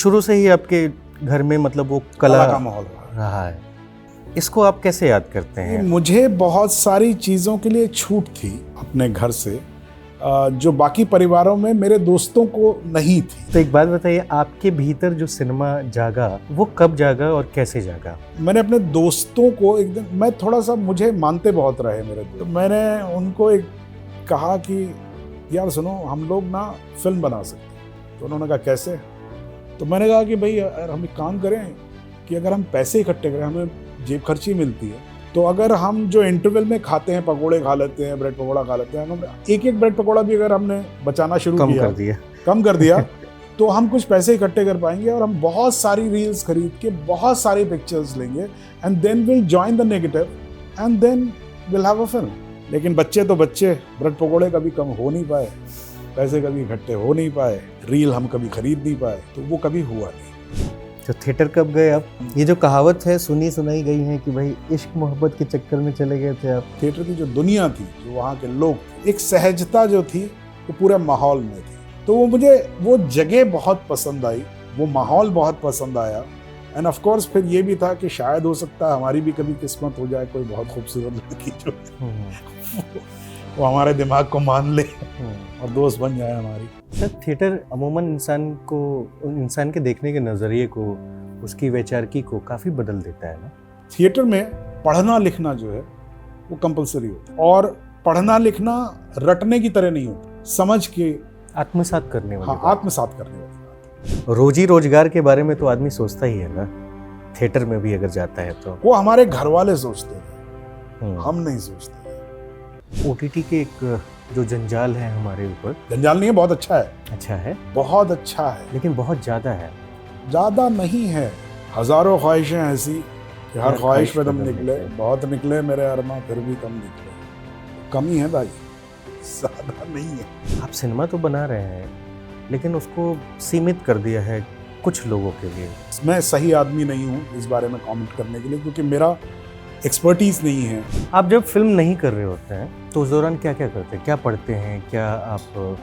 शुरू से ही आपके घर में मतलब वो कला का माहौल रहा है, इसको आप कैसे याद करते हैं? मुझे बहुत सारी चीज़ों के लिए छूट थी अपने घर से जो बाकी परिवारों में मेरे दोस्तों को नहीं थी। तो एक बात बताइए, आपके भीतर जो सिनेमा जागा वो कब जागा और कैसे जागा? मैंने अपने दोस्तों को एक दिन, मैं थोड़ा सा, मुझे मानते बहुत रहे मेरे दोस्त, तो मैंने उनको एक कहा कि यार सुनो, हम लोग ना फिल्म बना सकते हैं। तो उन्होंने कहा कैसे? तो मैंने कहा कि भाई यार हम एक काम करें कि अगर हम पैसे इकट्ठे करें, हमें जेब खर्ची मिलती है, तो अगर हम जो इंटरवल में खाते हैं, पकोड़े खा लेते हैं, ब्रेड पकोड़ा खा लेते हैं, हम एक एक ब्रेड पकोड़ा भी अगर हमने बचाना शुरू कम कर दिया तो हम कुछ पैसे इकट्ठे कर पाएंगे और हम बहुत सारी रील्स खरीद के बहुत सारी पिक्चर्स लेंगे and then will join the negative and then will have a film. लेकिन बच्चे तो बच्चे, ब्रेड पकोड़े कभी कम हो नहीं पाए, पैसे कभी इकट्ठे हो नहीं पाए, रील हम कभी खरीद नहीं पाए, तो वो कभी हुआ नहीं। तो थिएटर कब गए आप? ये जो कहावत है सुनी सुनाई गई है कि भाई इश्क मोहब्बत के चक्कर में चले गए थे आप। थिएटर की जो दुनिया थी, जो वहाँ के लोग, एक सहजता जो थी वो पूरे माहौल में थी, तो वो मुझे वो जगह बहुत पसंद आई, वो माहौल बहुत पसंद आया। एंड ऑफ कोर्स फिर ये भी था कि शायद हो सकता है हमारी भी कभी किस्मत हो जाए, कोई बहुत खूबसूरत लड़की जो वो हमारे दिमाग को मान ले और दोस्त बन जाए हमारी। सर, थिएटर अमूमन इंसान के देखने के नज़रिए को, उसकी वैचारिकी को काफ़ी बदल देता है ना। थिएटर में पढ़ना लिखना जो है वो कंपलसरी होता है, और पढ़ना लिखना रटने की तरह नहीं होता, समझ के आत्मसात करने वाली। हाँ, आत्मसात करने वाली बात। रोजी रोजगार के बारे में तो आदमी सोचता ही है ना, थिएटर में भी अगर जाता है तो। वो हमारे घर वाले सोचते हैं, हम नहीं सोचते। ओटीटी के एक जो जंजाल है हमारे ऊपर, जंजाल नहीं है, बहुत अच्छा है। अच्छा है, बहुत अच्छा है, लेकिन बहुत ज़्यादा है। ज़्यादा नहीं है, हजारों ख्वाहिशें ऐसी कि हर ख्वाहिश पे दम निकले, बहुत निकले मेरे अरमा फिर भी कम निकले। कमी है भाई, ज़्यादा नहीं है। आप सिनेमा तो बना रहे हैं, लेकिन उसको सीमित कर दिया है कुछ लोगों के लिए। मैं सही आदमी नहीं हूँ इस बारे में कमेंट करने के लिए, क्योंकि मेरा एक्सपर्टीज नहीं है। आप जब फिल्म नहीं कर रहे होते हैं तो उस दौरान क्या क्या करते हैं? क्या पढ़ते हैं? क्या आप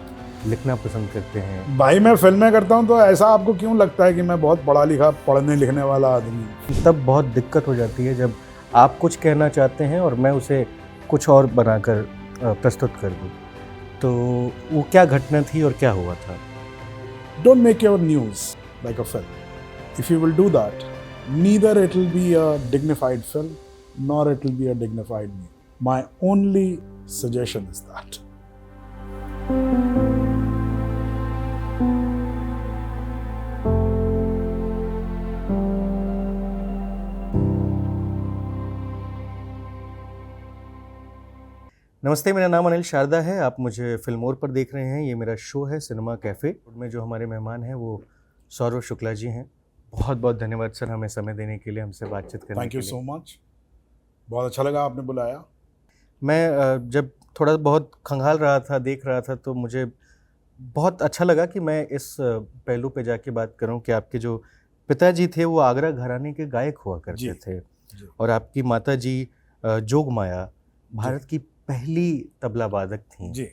लिखना पसंद करते हैं? भाई मैं फिल्में करता हूँ, तो ऐसा आपको क्यों लगता है कि मैं बहुत पढ़ा लिखा, पढ़ने लिखने वाला आदमी? तब बहुत दिक्कत हो जाती है जब आप कुछ कहना चाहते हैं और मैं उसे कुछ और बनाकर प्रस्तुत कर दूँ। तो वो क्या घटना थी और क्या हुआ था? Don't make your news like a film. If you will do that, neither it will be a dignified film nor it will be a dignified me. My only suggestion is that. नमस्ते, मेरा नाम अनिल शारदा है। आप मुझे Fillmore पर देख रहे हैं। ये मेरा शो है सिनेमा कैफ़े, में जो हमारे मेहमान हैं वो सौरव शुक्ला जी हैं। बहुत बहुत धन्यवाद सर, हमें समय देने के लिए, हमसे बातचीत करने के लिए। थैंक यू सो मच, बहुत अच्छा लगा आपने बुलाया। मैं जब थोड़ा बहुत खंगाल रहा था, देख रहा था, तो मुझे बहुत अच्छा लगा कि मैं इस पहलू पे जाके बात करूं कि आपके जो पिताजी थे वो आगरा घराने के गायक हुआ करते थे, और आपकी माता जी जोगमाया भारत की पहली तबला वादक थी जी।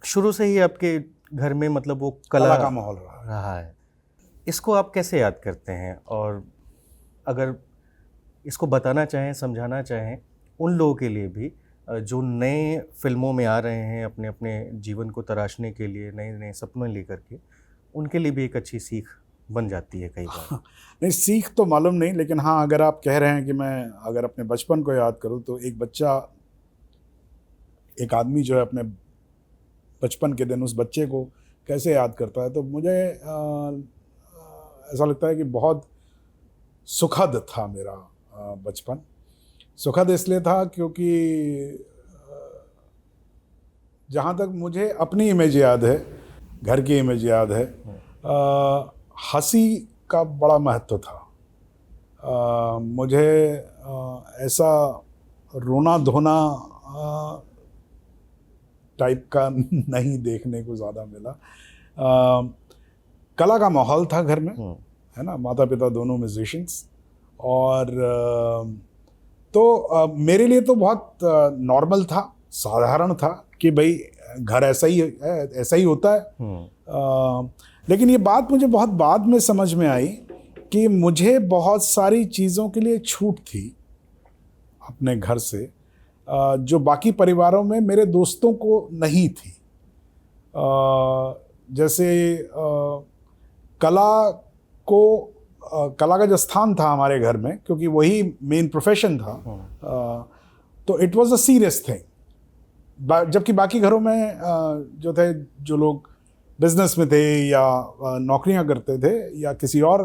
शुरू से ही आपके घर में मतलब वो कला का माहौल रहा है। इसको आप कैसे याद करते हैं, और अगर इसको बताना चाहें, समझाना चाहें उन लोगों के लिए भी जो नए फिल्मों में आ रहे हैं, अपने अपने जीवन को तराशने के लिए, नए नए सपने लेकर के, उनके लिए भी एक अच्छी सीख बन जाती है कई बार। नहीं, सीख तो मालूम नहीं, लेकिन हाँ, अगर आप कह रहे हैं कि मैं अगर अपने बचपन को याद करूँ, तो एक बच्चा, एक आदमी जो है अपने बचपन के दिन, उस बच्चे को कैसे याद करता है, तो मुझे ऐसा लगता है कि बहुत सुखद था मेरा बचपन। सुखद इसलिए था क्योंकि जहाँ तक मुझे अपनी इमेज याद है, घर की इमेज याद है, हंसी का बड़ा महत्व था। मुझे ऐसा रोना धोना टाइप का नहीं देखने को ज़्यादा मिला। कला का माहौल था घर में, है ना, माता पिता दोनों म्यूजिशियंस, और तो मेरे लिए तो बहुत नॉर्मल था, साधारण था कि भाई घर ऐसा ही है, ऐसा ही होता है। लेकिन ये बात मुझे बहुत बाद में समझ में आई कि मुझे बहुत सारी चीज़ों के लिए छूट थी अपने घर से, जो बाकी परिवारों में मेरे दोस्तों को नहीं थी। जैसे कला का जो स्थान था हमारे घर में, क्योंकि वही मेन प्रोफेशन था, तो it was a serious thing. जबकि बाकी घरों में जो थे, जो लोग बिजनेस में थे या नौकरियां करते थे या किसी और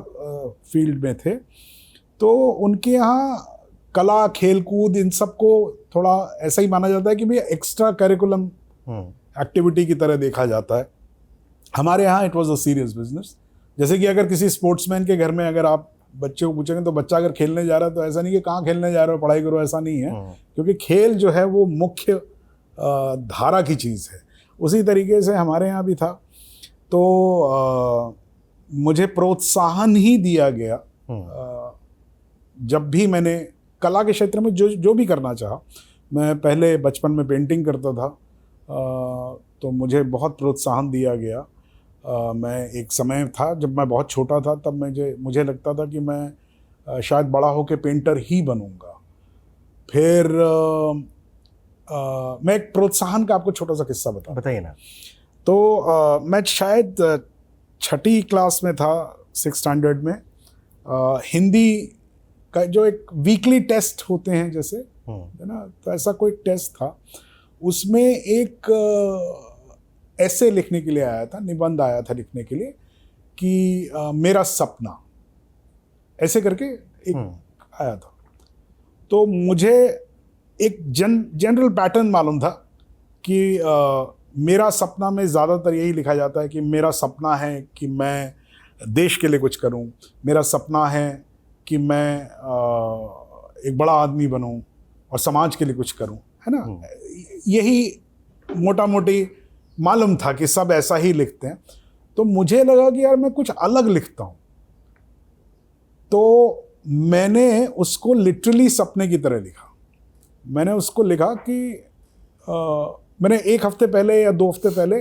फील्ड में थे, तो उनके यहाँ कला, खेल कूद, इन सबको थोड़ा ऐसा ही माना जाता है कि भैया एक्स्ट्रा करिकुलम एक्टिविटी की तरह देखा जाता है। हमारे यहाँ it was a serious business. जैसे कि अगर किसी स्पोर्ट्समैन के घर में अगर आप बच्चे को पूछेंगे तो बच्चा अगर खेलने जा रहा है तो ऐसा नहीं कि कहाँ खेलने जा रहे हो, पढ़ाई करो, ऐसा नहीं है, क्योंकि खेल जो है वो मुख्य धारा की चीज़ है। उसी तरीके से हमारे यहाँ भी था। तो मुझे प्रोत्साहन ही दिया गया। जब भी मैंने कला के क्षेत्र में जो भी करना चाहा, मैं पहले बचपन में पेंटिंग करता था, तो मुझे बहुत प्रोत्साहन दिया गया। मैं एक समय था जब मैं बहुत छोटा था, तब मुझे लगता था कि मैं शायद बड़ा होकर पेंटर ही बनूंगा। फिर मैं एक प्रोत्साहन का आपको छोटा सा किस्सा बताइए ना। तो मैं शायद 6ठी क्लास में था, 6th स्टैंडर्ड में, हिंदी का जो एक वीकली टेस्ट होते हैं जैसे, है ना, तो ऐसा कोई टेस्ट था। उसमें एक ऐसे लिखने के लिए आया था, निबंध आया था लिखने के लिए कि मेरा सपना, ऐसे करके एक आया था। तो मुझे एक जनरल पैटर्न मालूम था कि मेरा सपना में ज़्यादातर यही लिखा जाता है कि मेरा सपना है कि मैं देश के लिए कुछ करूं, मेरा सपना है कि मैं एक बड़ा आदमी बनूं और समाज के लिए कुछ करूं, है ना। यही मोटा मोटी मालूम था कि सब ऐसा ही लिखते हैं। तो मुझे लगा कि यार मैं कुछ अलग लिखता हूं, तो मैंने उसको लिटरली सपने की तरह लिखा। मैंने उसको लिखा कि मैंने 1 हफ्ते पहले या 2 हफ्ते पहले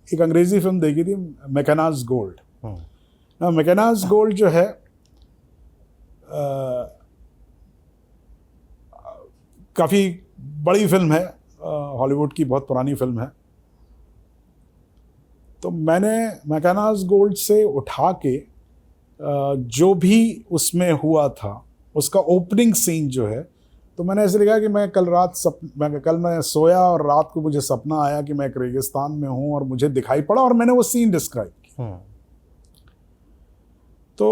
एक अंग्रेजी फिल्म देखी थी, मैकेनाज गोल्ड। ना, मैकेनाज गोल्ड जो है काफ़ी बड़ी फिल्म है, हॉलीवुड की बहुत पुरानी फिल्म है। तो मैंने मैकेनाज गोल्ड से उठा के जो भी उसमें हुआ था, उसका ओपनिंग सीन जो है, तो मैंने ऐसे लिखा कि मैं कल मैं सोया और रात को मुझे सपना आया कि मैं एक रेगिस्तान में हूँ और मुझे दिखाई पड़ा, और मैंने वो सीन डिस्क्राइब किया। तो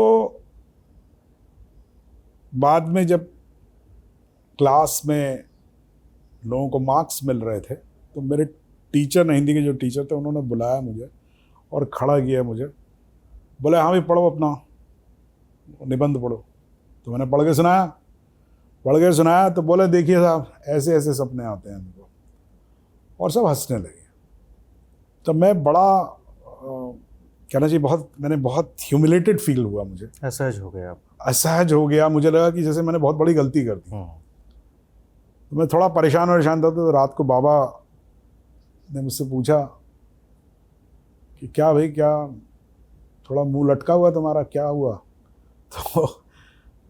बाद में जब क्लास में लोगों को मार्क्स मिल रहे थे, तो मेरे टीचर ने, हिंदी के जो टीचर थे, उन्होंने बुलाया मुझे और खड़ा किया मुझे, बोले हाँ भी पढ़ो, अपना निबंध पढ़ो। तो मैंने पढ़ के सुनाया तो बोले देखिए साहब, ऐसे ऐसे सपने आते हैं हमको, और सब हंसने लगे। तो मैं बड़ा कहना चाहिए मैंने बहुत ह्यूमिलेटेड फील हुआ, मुझे असहज हो गया आप? असहज हो गया। मुझे लगा कि जैसे मैंने बहुत बड़ी गलती कर दी। तो मैं थोड़ा परेशान था। तो रात को बाबा ने मुझसे पूछा कि क्या भाई, क्या थोड़ा मुंह लटका हुआ तुम्हारा, क्या हुआ? तो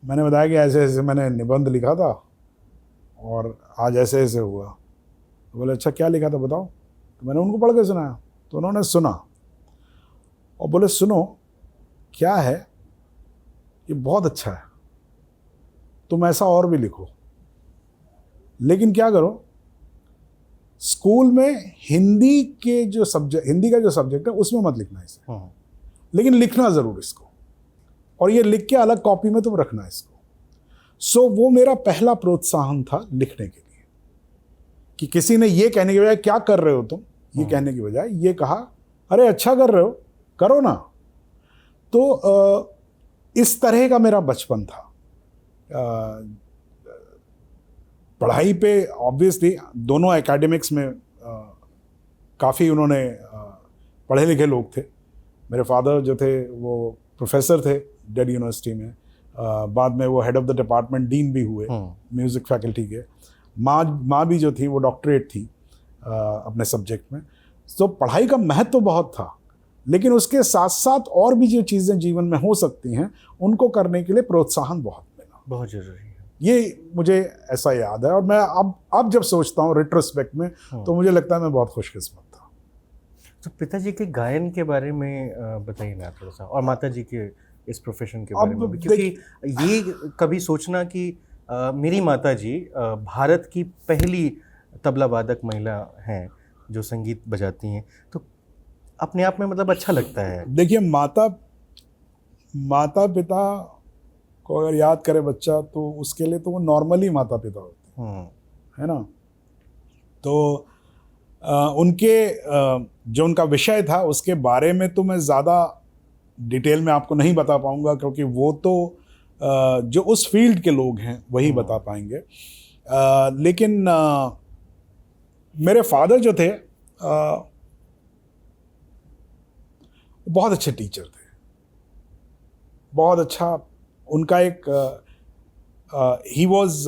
मैंने बताया कि ऐसे ऐसे मैंने निबंध लिखा था और आज ऐसे ऐसे हुआ। तो बोले अच्छा क्या लिखा था बताओ। तो मैंने उनको पढ़ के सुनाया, तो उन्होंने सुना और बोले सुनो, क्या है ये, बहुत अच्छा है, तुम ऐसा और भी लिखो, लेकिन क्या करो, स्कूल में हिंदी का जो सब्जेक्ट है उसमें मत लिखना इसे, लेकिन लिखना ज़रूर इसको, और ये लिख के अलग कॉपी में तुम रखना इसको। सो वो मेरा पहला प्रोत्साहन था लिखने के लिए, कि किसी ने ये कहने के बजाय क्या कर रहे हो तुम, ये कहने की बजाय ये कहा अरे अच्छा कर रहे हो, करो ना। तो इस तरह का मेरा बचपन था। पढ़ाई पे ऑब्वियसली दोनों एकेडमिक्स में काफ़ी उन्होंने पढ़े लिखे लोग थे। मेरे फादर जो थे वो प्रोफेसर थे डेली यूनिवर्सिटी में, बाद में वो head of the department dean भी हुए म्यूज़िक फैकल्टी के। माँ भी जो थी वो डॉक्टरेट थी अपने सब्जेक्ट में। तो पढ़ाई का महत्व तो बहुत था, लेकिन उसके साथ साथ और भी जो चीज़ें जीवन में हो सकती हैं उनको करने के लिए प्रोत्साहन बहुत मिला। बहुत ज़रूरी है। ये मुझे ऐसा याद है, और मैं अब जब सोचता हूँ रिट्रोस्पेक्ट में तो मुझे लगता है मैं बहुत खुशकिस्मत था। तो पिताजी के गायन के बारे में बताइए ना थोड़ा सा, और माताजी के इस प्रोफेशन के बारे में भी, क्योंकि ये कभी सोचना कि मेरी माताजी भारत की पहली तबला वादक महिला हैं जो संगीत बजाती हैं, तो अपने आप में मतलब अच्छा लगता है। देखिए, माता पिता को अगर याद करे बच्चा तो उसके लिए तो वो नॉर्मली माता पिता होते हैं, है ना। तो उनके जो उनका विषय था उसके बारे में तो मैं ज़्यादा डिटेल में आपको नहीं बता पाऊंगा, क्योंकि वो तो जो उस फील्ड के लोग हैं वही बता पाएंगे। लेकिन मेरे फादर जो थे बहुत अच्छे टीचर थे, बहुत अच्छा। उनका एक he was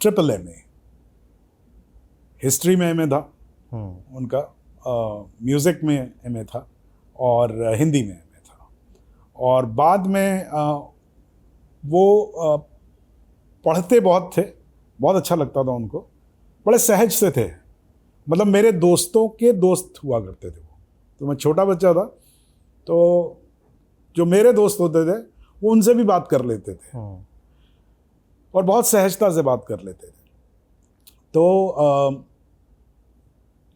triple MA, history में MA था उनका, म्यूज़िक में MA था, और हिंदी में MA था। और बाद में वो पढ़ते बहुत थे, बहुत अच्छा लगता था उनको, बड़े सहज से थे, मतलब मेरे दोस्तों के दोस्त हुआ करते थे वो। तो मैं छोटा बच्चा था तो जो मेरे दोस्त होते थे वो उनसे भी बात कर लेते थे और बहुत सहजता से बात कर लेते थे। तो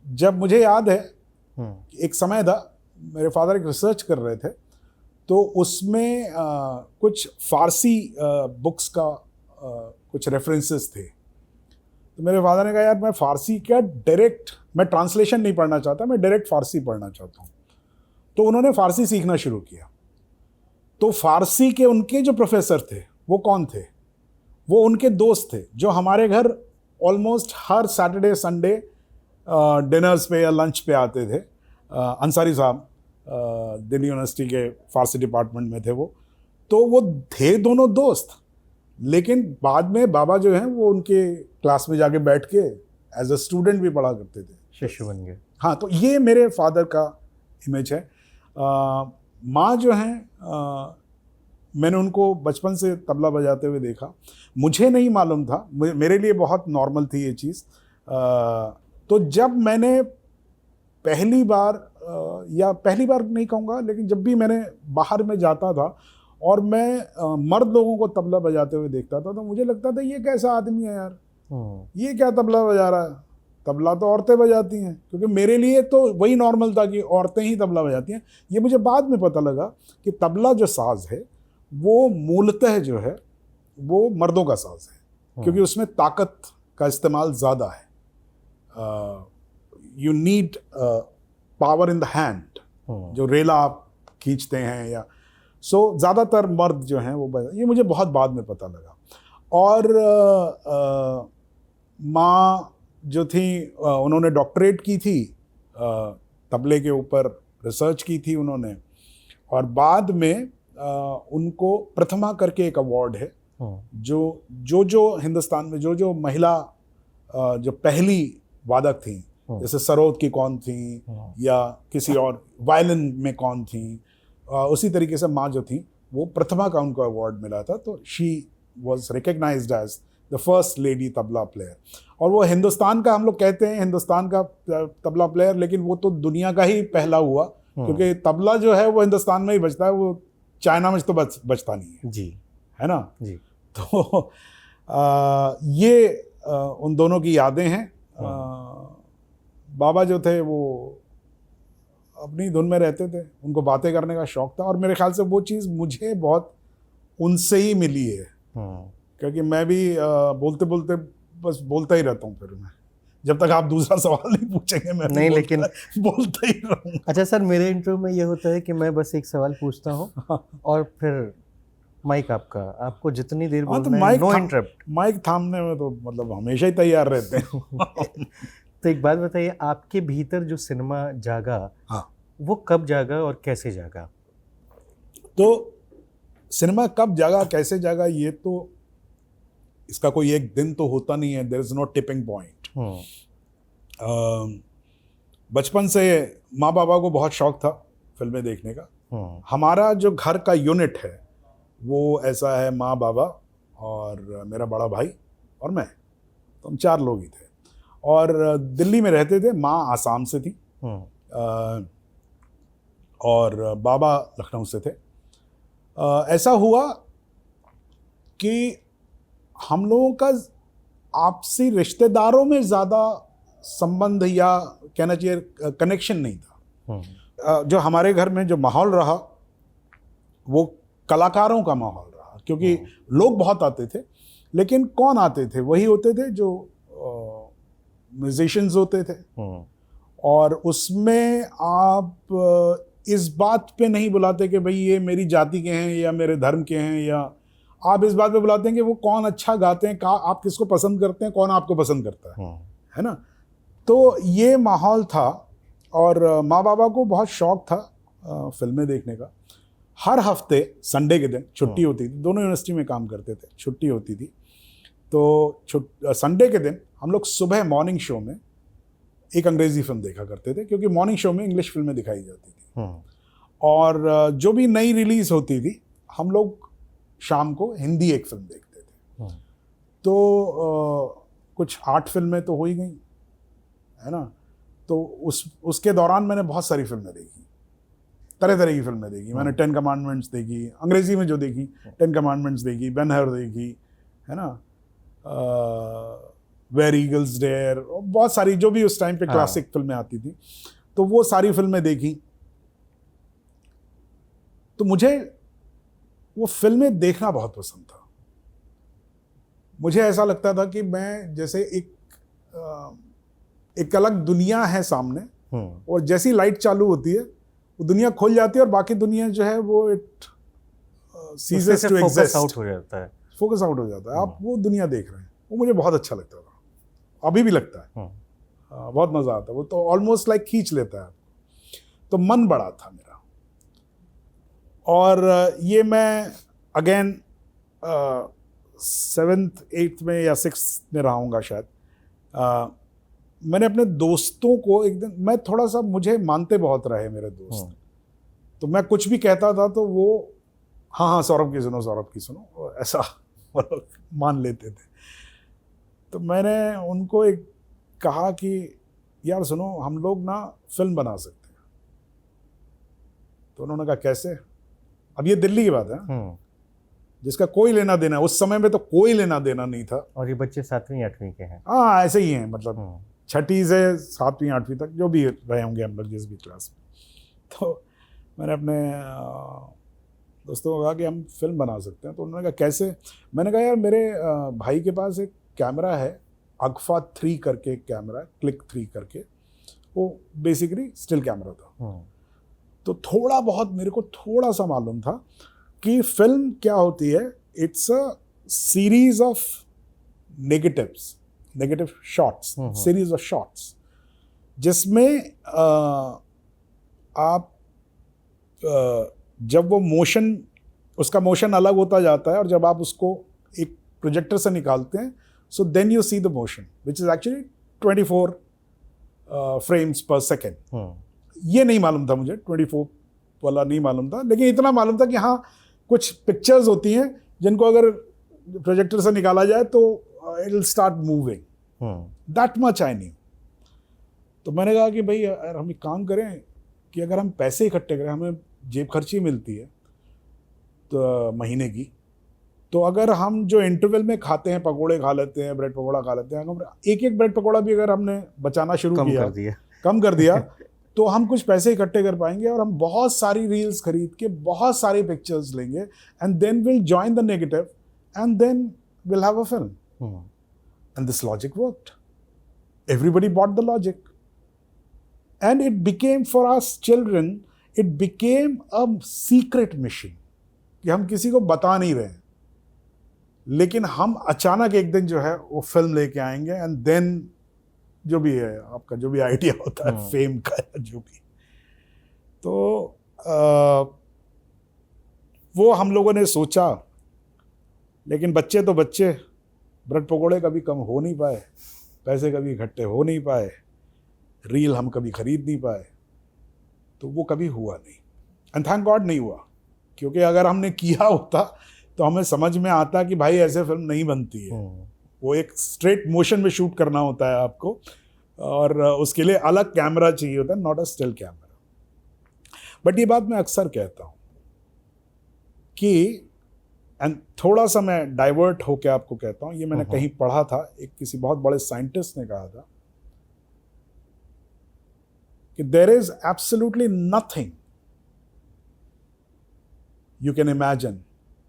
जब मुझे याद है एक समय था, मेरे फादर एक रिसर्च कर रहे थे, तो उसमें कुछ फारसी बुक्स का कुछ रेफरेंसेस थे। तो मेरे फादर ने कहा, यार मैं फारसी क्या डायरेक्ट, मैं ट्रांसलेशन नहीं पढ़ना चाहता, मैं डायरेक्ट फारसी पढ़ना चाहता हूँ। तो उन्होंने फारसी सीखना शुरू किया। तो फारसी के उनके जो प्रोफेसर थे वो कौन थे? वो उनके दोस्त थे जो हमारे घर ऑलमोस्ट हर सैटरडे संडे डिनर्स पे या लंच पे आते थे। अंसारी साहब दिल्ली यूनिवर्सिटी के फारसी डिपार्टमेंट में थे वो। तो वो थे दोनों दोस्त, लेकिन बाद में बाबा जो हैं वो उनके क्लास में जाके बैठ के एज अ स्टूडेंट भी पढ़ा करते थे, शिष्य बन गए। हाँ, तो ये मेरे फादर का इमेज है। माँ जो हैं, मैंने उनको बचपन से तबला बजाते हुए देखा, मुझे नहीं मालूम था, मेरे लिए बहुत नॉर्मल थी ये चीज़। तो जब मैंने पहली बार या पहली बार नहीं कहूँगा, लेकिन जब भी मैंने बाहर में जाता था और मैं मर्द लोगों को तबला बजाते हुए देखता था, तो मुझे लगता था ये कैसा आदमी है यार, ये क्या तबला बजा रहा है, तबला तो औरतें बजाती हैं। क्योंकि मेरे लिए तो वही नॉर्मल था कि औरतें ही तबला बजाती हैं। ये मुझे बाद में पता लगा कि तबला जो साज है वो मूलतः जो है वो मर्दों का साज है, क्योंकि उसमें ताकत का इस्तेमाल ज़्यादा है। You need power in the hand, जो रेला आप खींचते हैं या ज़्यादातर मर्द जो हैं वो बजा, ये मुझे बहुत बाद में पता लगा। और माँ जो थी उन्होंने डॉक्टरेट की थी, तबले के ऊपर रिसर्च की थी उन्होंने, और बाद में उनको प्रथमा करके एक अवार्ड है जो हिंदुस्तान में जो महिला जो पहली वादक थी, जैसे सरोद की कौन थी या किसी और वायलिन में कौन थी, उसी तरीके से माँ जो थी वो प्रथमा का उनको अवार्ड मिला था। तो she was recognized as the first lady tabla player. और वो हिंदुस्तान का, हम लोग कहते हैं हिंदुस्तान का तबला प्लेयर, लेकिन वो तो दुनिया का ही पहला हुआ, क्योंकि तबला जो है वो हिंदुस्तान में ही बजता है, वो चाइना में तो बजता नहीं है जी, है ना जी। तो ये उन दोनों की यादें हैं। बाबा जो थे वो अपनी धुन में रहते थे, उनको बातें करने का शौक था, और मेरे ख्याल से वो चीज़ मुझे बहुत उनसे ही मिली है, क्योंकि मैं भी बोलते बोलते बस बोलता ही रहता हूँ। फिर मैं जब तक आप दूसरा सवाल नहीं पूछेंगे मैं नहीं, लेकिन बोलता ही रहूँगा। अच्छा सर, मेरे इंटरव्यू में ये होता है कि मैं बस एक सवाल पूछता हूँ और फिर माइक आपको जितनी देर बोलना है, नो इंटरप्ट। माइक थामने में तो मतलब हमेशा ही तैयार रहते हैं। तो एक बात बताइए, आपके भीतर जो सिनेमा जागा, हाँ, वो कब जागा और कैसे जागा? तो सिनेमा कब जागा कैसे जागा, ये तो इसका कोई एक दिन तो होता नहीं है, there is no tipping point. बचपन से माँ बाबा को बहुत शौक था फिल्में देखने का। हमारा जो घर का यूनिट है वो ऐसा है, माँ बाबा और मेरा बड़ा भाई और मैं, तो हम 4 लोग ही थे। और दिल्ली में रहते थे, माँ आसाम से थी और बाबा लखनऊ से थे। ऐसा हुआ कि हम लोगों का आपसी रिश्तेदारों में ज़्यादा संबंध या कहना चाहिए कनेक्शन नहीं था। जो हमारे घर में जो माहौल रहा वो कलाकारों का माहौल रहा, क्योंकि लोग बहुत आते थे, लेकिन कौन आते थे? वही होते थे जो म्यूजिशियंस होते थे। और उसमें आप इस बात पे नहीं बुलाते कि भाई ये मेरी जाति के हैं या मेरे धर्म के हैं, या आप इस बात पे बुलाते हैं कि वो कौन अच्छा गाते हैं, आप किसको पसंद करते हैं, कौन आपको पसंद करता है ना। तो ये माहौल था और माँ बाबा को बहुत शौक था फिल्में देखने का। हर हफ्ते संडे के दिन छुट्टी होती थी, दोनों यूनिवर्सिटी में काम करते थे, छुट्टी होती थी, तो संडे के दिन हम लोग सुबह मॉर्निंग शो में एक अंग्रेजी फिल्म देखा करते थे, क्योंकि मॉर्निंग शो में इंग्लिश फिल्में दिखाई जाती थी। और जो भी नई रिलीज होती थी हम लोग शाम को हिंदी एक फिल्म देखते थे। तो कुछ 8 फिल्में तो हो ही गई, है ना। तो उसके दौरान मैंने बहुत सारी फिल्में देखी, तरह तरह की फिल्में देखी। मैंने 10 कमांडमेंट्स देखी, अंग्रेजी में जो देखी 10 कमांडमेंट्स देखी, बेन हर देखी, है ना, वेयर ईगल्स डेयर, बहुत सारी जो भी उस टाइम पे क्लासिक फिल्में आती थी, तो वो सारी फिल्में देखी। तो मुझे वो फिल्में देखना बहुत पसंद था। मुझे ऐसा लगता था कि मैं जैसे एक अलग दुनिया है सामने, और जैसी लाइट चालू होती है वो दुनिया खुल जाती है और बाकी दुनिया जो है वो it ceases to exist, focus out हो जाता है। आप वो दुनिया देख रहे हैं, वो मुझे बहुत अच्छा लगता था, अभी भी लगता है। बहुत मजा आता है, वो तो ऑलमोस्ट लाइक खींच लेता है। तो मन बड़ा था मेरा, और ये मैं अगेन 7th 8th में या 6th में रहाऊंगा शायद। मैंने अपने दोस्तों को एक दिन, मैं थोड़ा सा, मुझे मानते बहुत रहे मेरे दोस्त, तो मैं कुछ भी कहता था तो वो हाँ सौरभ की सुनो, सौरभ की सुनो, ऐसा मान लेते थे। तो मैंने उनको एक कहा कि यार सुनो, हम लोग ना फिल्म बना सकते हैं। तो उन्होंने कहा कैसे? अब ये दिल्ली की बात है, जिसका कोई लेना देना, उस समय में तो कोई लेना देना नहीं था। और ये बच्चे 7वीं 8वीं के हैं? हाँ ऐसे ही हैं, मतलब 6ठी से 7वीं 8वीं तक जो भी रहे होंगे हम लोग जिस भी क्लास में। तो मैंने अपने दोस्तों को कहा कि हम फिल्म बना सकते हैं। तो उन्होंने कहा कैसे? मैंने कहा यार मेरे भाई के पास एक कैमरा है, अगफा 3 करके कैमरा, क्लिक 3 करके, वो बेसिकली स्टिल कैमरा था। तो थोड़ा बहुत मेरे को थोड़ा सा मालूम था कि फिल्म क्या होती है। It's a series of negative shots, series of shots, जिसमें आप जब वो मोशन, उसका मोशन अलग होता जाता है, और जब आप उसको एक प्रोजेक्टर से निकालते हैं, so then you see the motion which is actually 24 frames per second. ये नहीं मालूम था मुझे, 24 वाला नहीं मालूम था, लेकिन इतना मालूम था कि हाँ कुछ पिक्चर्स होती हैं जिनको अगर प्रोजेक्टर से निकाला जाए तो it will start moving, that much I knew. तो मैंने कहा कि भाई यार हम एक काम करें कि अगर हम पैसे इकट्ठे करें, हमें जेब खर्ची मिलती है तो महीने की, तो अगर हम जो इंटरवल में खाते हैं, पकोड़े खा लेते हैं, ब्रेड पकोड़ा खा लेते हैं, अगर एक ब्रेड पकोड़ा भी अगर हमने बचाना शुरू कम कर दिया तो हम कुछ पैसे इकट्ठे कर पाएंगे, और हम बहुत सारी रील्स खरीद के बहुत सारी पिक्चर्स लेंगे, and then will join the negative, and then will have a film. And this logic worked, everybody bought the logic, and it became for us children, it became a secret mission कि हम किसी को बता नहीं रहे हैं, लेकिन हम अचानक एक दिन जो है वो फिल्म लेके आएंगे, एंड देन जो भी है आपका, जो भी आइडिया होता है फेम का या जो भी, तो वो हम लोगों ने सोचा। लेकिन बच्चे तो बच्चे, ब्रेड पकोड़े कभी कम हो नहीं पाए, पैसे कभी इकट्ठे हो नहीं पाए, रील हम कभी खरीद नहीं पाए, तो वो कभी हुआ नहीं, एंड थैंक गॉड नहीं हुआ, क्योंकि अगर हमने किया होता तो हमें समझ में आता कि भाई ऐसे फिल्म नहीं बनती है। वो एक स्ट्रेट मोशन में शूट करना होता है आपको, और उसके लिए अलग कैमरा चाहिए होता है, not a still camera. But ये बात मैं अक्सर कहता हूँ कि, एंड थोड़ा सा मैं डाइवर्ट होकर आपको कहता हूँ, ये मैंने कहीं पढ़ा था, एक किसी बहुत बड़े साइंटिस्ट ने कहा था कि there is absolutely nothing you can imagine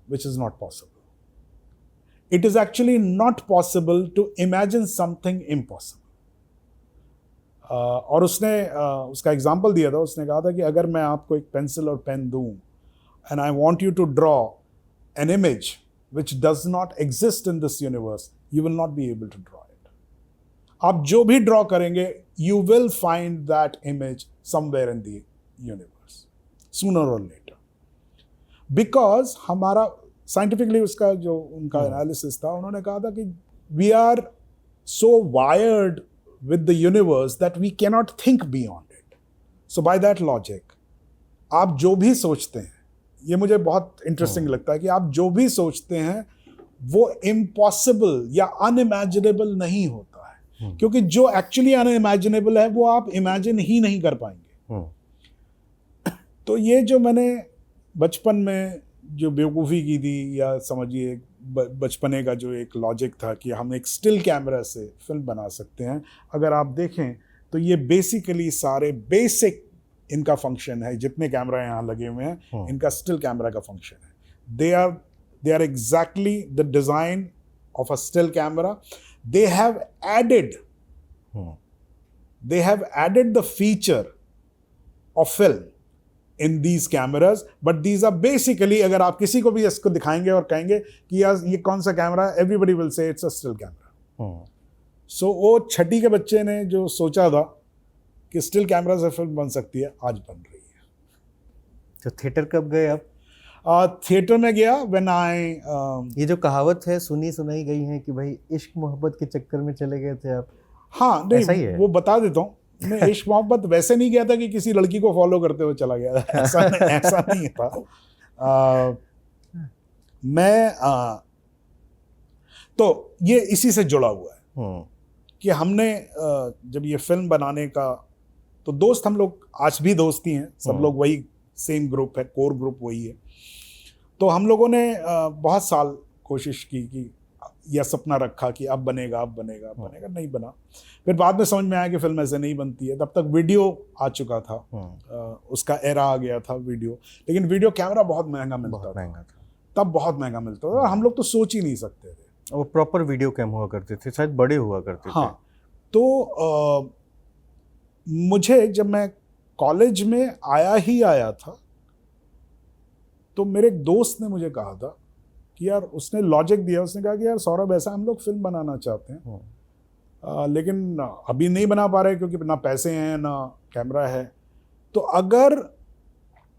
which is not possible. It is actually not possible to imagine something impossible. और उसने उसका एग्जाम्पल दिया था, उसने कहा था कि अगर मैं आपको एक पेंसिल और पेन दूं and I want you to draw an image which does not exist in this universe, you will not be able to draw it. आप जो भी ड्रॉ करेंगे, you will find that image somewhere in the universe, sooner or later. Because हमारा scientifically उसका जो उनका analysis था, उन्होंने कहा था कि we are so wired with the universe that we can not think beyond it. So by that logic आप जो भी सोचते हैं, ये मुझे बहुत इंटरेस्टिंग लगता है कि आप जो भी सोचते हैं वो इम्पॉसिबल या अनइमेजिनेबल नहीं होता है, क्योंकि जो एक्चुअली अनइमेजिनेबल है वो आप इमेजिन ही नहीं कर पाएंगे। तो ये जो मैंने बचपन में जो बेवकूफ़ी की थी, या समझिए बचपने का जो एक लॉजिक था कि हम एक स्टिल कैमरा से फिल्म बना सकते हैं, अगर आप देखें तो ये बेसिकली सारे बेसिक इनका फंक्शन है, जितने कैमरा यहाँ लगे हुए हैं इनका स्टिल कैमरा का फंक्शन है। They are exactly the design of a still camera. They have added the feature of film in these cameras, but these are basically, अगर आप किसी को भी इसको दिखाएंगे और कहेंगे कि यार ये कौन सा camera, everybody will say it's a still camera. So वो छठी के बच्चे ने जो सोचा था कि स्टिल कैमरा से फिल्म बन सकती है, आज बन रही है। तो थिएटर कब गए आप? थिएटर में गया when I ये जो कहावत है सुनी सुनाई गई है कि भाई इश्क मोहब्बत के चक्कर में चले गए थे आप। हाँ नहीं, वो बता देता हूँ, मैं इश्क मोहब्बत वैसे नहीं गया था कि किसी लड़की को फॉलो करते हुए चला गया था, ऐसा नहीं था। तो ये इसी से जुड़ा हुआ है कि हमने जब ये फिल्म बनाने का, तो दोस्त हम लोग आज भी दोस्ती हैं, सब लोग वही सेम ग्रुप है, कोर ग्रुप वही है। तो हम लोगों ने बहुत साल कोशिश की कि, या सपना रखा कि अब बनेगा, नहीं बना। फिर बाद में समझ में आया कि फिल्म ऐसे नहीं बनती है। तब तक वीडियो आ चुका था, उसका एरा आ गया था वीडियो, लेकिन वीडियो कैमरा बहुत महंगा मिलता था, तब बहुत महंगा मिलता था, और हम लोग तो सोच ही नहीं सकते थे। वो प्रॉपर वीडियो कैम हुआ करते थे, शायद बड़े हुआ करते थे। हाँ, तो मुझे जब मैं कॉलेज में आया था, तो मेरे एक दोस्त ने मुझे कहा था कि यार, उसने लॉजिक दिया, उसने कहा कि यार सौरभ, ऐसा हम लोग फिल्म बनाना चाहते हैं, लेकिन अभी नहीं बना पा रहे क्योंकि ना पैसे हैं ना कैमरा है। तो अगर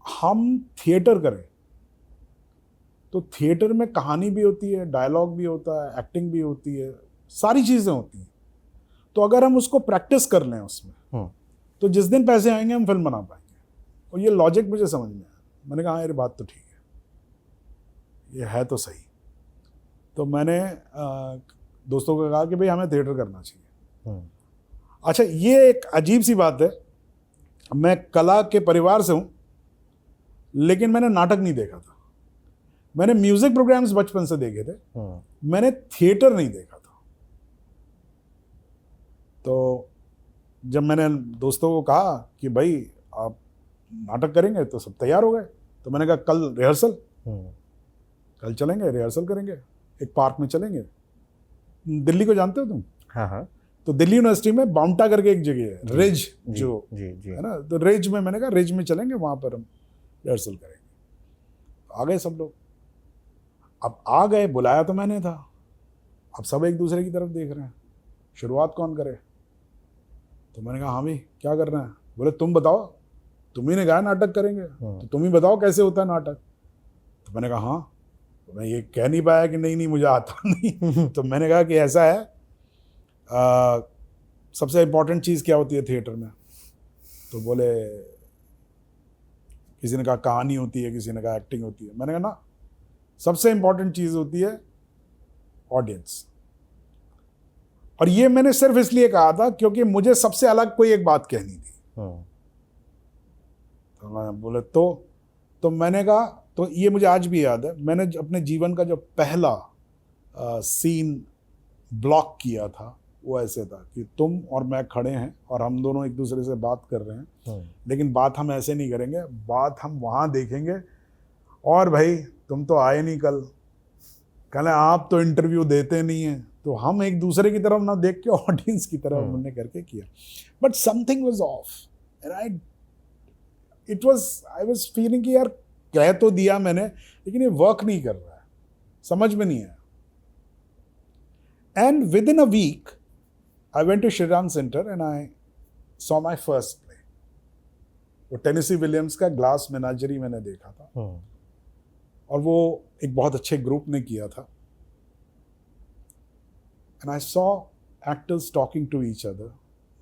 हम थिएटर करें तो थिएटर में कहानी भी होती है, डायलॉग भी होता है, एक्टिंग भी होती है, सारी चीज़ें होती हैं। तो अगर हम उसको प्रैक्टिस कर लें उसमें, तो जिस दिन पैसे आएंगे हम फिल्म बना पाएंगे। और ये लॉजिक मुझे समझ में आया। मैंने कहा यार बात तो ठीक है, ये है तो सही। तो मैंने दोस्तों को कहा कि भाई हमें थिएटर करना चाहिए। अच्छा, ये एक अजीब सी बात है, मैं कला के परिवार से हूँ, लेकिन मैंने नाटक नहीं देखा था। मैंने म्यूजिक प्रोग्राम्स बचपन से देखे थे, मैंने थिएटर नहीं देखा था। तो जब मैंने दोस्तों को कहा कि भाई आप नाटक करेंगे, तो सब तैयार हो गए। तो मैंने कहा कल रिहर्सल, कल चलेंगे, रिहर्सल करेंगे, एक पार्क में चलेंगे। दिल्ली को जानते हो तुम? हाँ। तो दिल्ली यूनिवर्सिटी में बाउंटा करके एक जगह है, रिज, जो जी है ना, तो रिज में, मैंने कहा रिज में चलेंगे, वहाँ पर हम रिहर्सल करेंगे। आ गए सब लोग। अब आ गए, बुलाया तो मैंने था, अब सब एक दूसरे की तरफ देख रहे हैं, शुरुआत कौन करे? तो मैंने कहा हाँ भाई क्या करना है? बोले तुम बताओ, तुम ही ने कहा नाटक करेंगे, तो तुम ही बताओ कैसे होता है नाटक। तो मैंने कहा हाँ। तो मैं ये कह नहीं पाया कि नहीं मुझे आता नहीं। तो मैंने कहा कि ऐसा है, सबसे इम्पोर्टेंट चीज़ क्या होती है थिएटर में? तो बोले, किसी ने कहा कहानी होती है, किसी ने कहा एक्टिंग होती है। मैंने कहा ना, सबसे इम्पोर्टेंट चीज़ होती है ऑडियंस। और ये मैंने सिर्फ इसलिए कहा था क्योंकि मुझे सबसे अलग कोई एक बात कहनी थी। तो मैं बोले तो मैंने कहा, तो ये मुझे आज भी याद है, मैंने अपने जीवन का जो पहला सीन ब्लॉक किया था वो ऐसे था कि तुम और मैं खड़े हैं और हम दोनों एक दूसरे से बात कर रहे हैं, लेकिन बात हम ऐसे नहीं करेंगे, बात हम वहाँ देखेंगे। और भाई तुम तो आए नहीं कल आप तो इंटरव्यू देते नहीं हैं, तो हम एक दूसरे की तरफ ना देख के ऑडियंस की तरफ हमने करके किया। But something was of and I was feeling कि यार कह तो दिया मैंने, लेकिन ये वर्क नहीं कर रहा है, समझ में नहीं आया। And within a week I went to Shriram Centre and I saw my first play. वो टेनेसी विलियम्स का ग्लास मेनाजरी मैंने देखा था, और वो एक बहुत अच्छे ग्रुप ने किया था। And I saw actors talking to each other,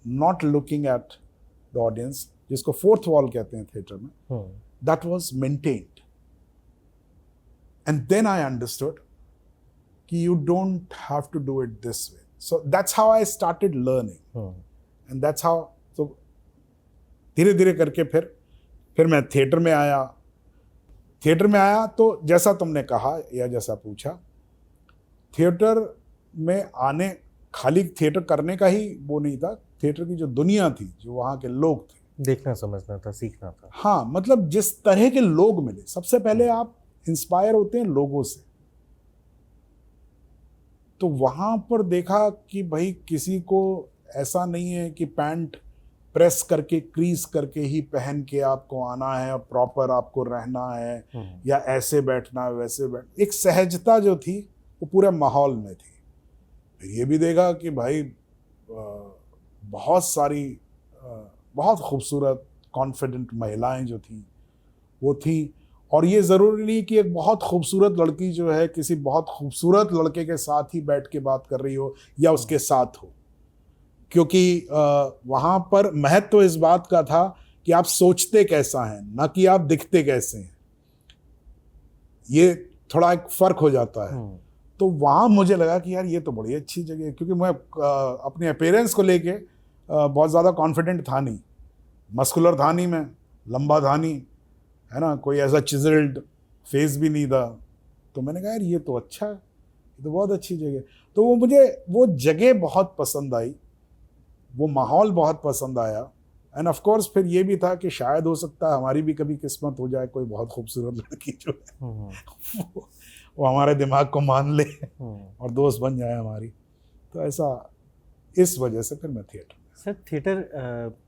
not looking at the audience, जिसको फोर्थ वॉल कहते हैं थिएटर में। That was maintained. And then I understood कि you don't have to do it this way. So that's how I started learning. And that's how, so धीरे धीरे करके फिर मैं थिएटर में आया। थिएटर में आया तो जैसा तुमने कहा या जैसा पूछा, थिएटर में आने खाली थिएटर करने का ही वो नहीं था, थिएटर की जो दुनिया थी, जो वहाँ के लोग थे, देखना समझना था, सीखना था। हाँ, मतलब जिस तरह के लोग मिले, सबसे पहले आप इंस्पायर होते हैं लोगों से। तो वहाँ पर देखा कि भाई किसी को ऐसा नहीं है कि पैंट प्रेस करके क्रीज करके ही पहन के आपको आना है और प्रॉपर आपको रहना है, या ऐसे बैठना है वैसे एक सहजता जो थी वो पूरे माहौल में थी। फिर ये भी देखा कि भाई बहुत सारी बहुत खूबसूरत कॉन्फिडेंट महिलाएं जो थी वो थी। और ये ज़रूरी नहीं कि एक बहुत खूबसूरत लड़की जो है किसी बहुत खूबसूरत लड़के के साथ ही बैठ के बात कर रही हो या उसके साथ हो, क्योंकि वहाँ पर महत्व इस बात का था कि आप सोचते कैसा हैं, ना कि आप दिखते कैसे हैं। ये थोड़ा एक फ़र्क हो जाता है। तो वहाँ मुझे लगा कि यार ये तो बड़ी अच्छी जगह है, क्योंकि मैं अपने अपीयरेंस को लेके बहुत ज़्यादा कॉन्फिडेंट था नहीं, मस्कुलर था नहीं, मैं लंबा था नहीं, है ना, कोई ऐसा चिजल्ड फेस भी नहीं था। तो मैंने कहा यार ये तो अच्छा है, ये तो बहुत अच्छी जगह। तो वो मुझे वो जगह बहुत पसंद आई, वो माहौल बहुत पसंद आया। एंड ऑफ कोर्स फिर ये भी था कि शायद हो सकता है हमारी भी कभी किस्मत हो जाए, कोई बहुत खूबसूरत लड़की जो है वो हमारे दिमाग को मान ले और दोस्त बन जाए हमारी। तो ऐसा, इस वजह से फिर मैं थिएटर में। सर थिएटर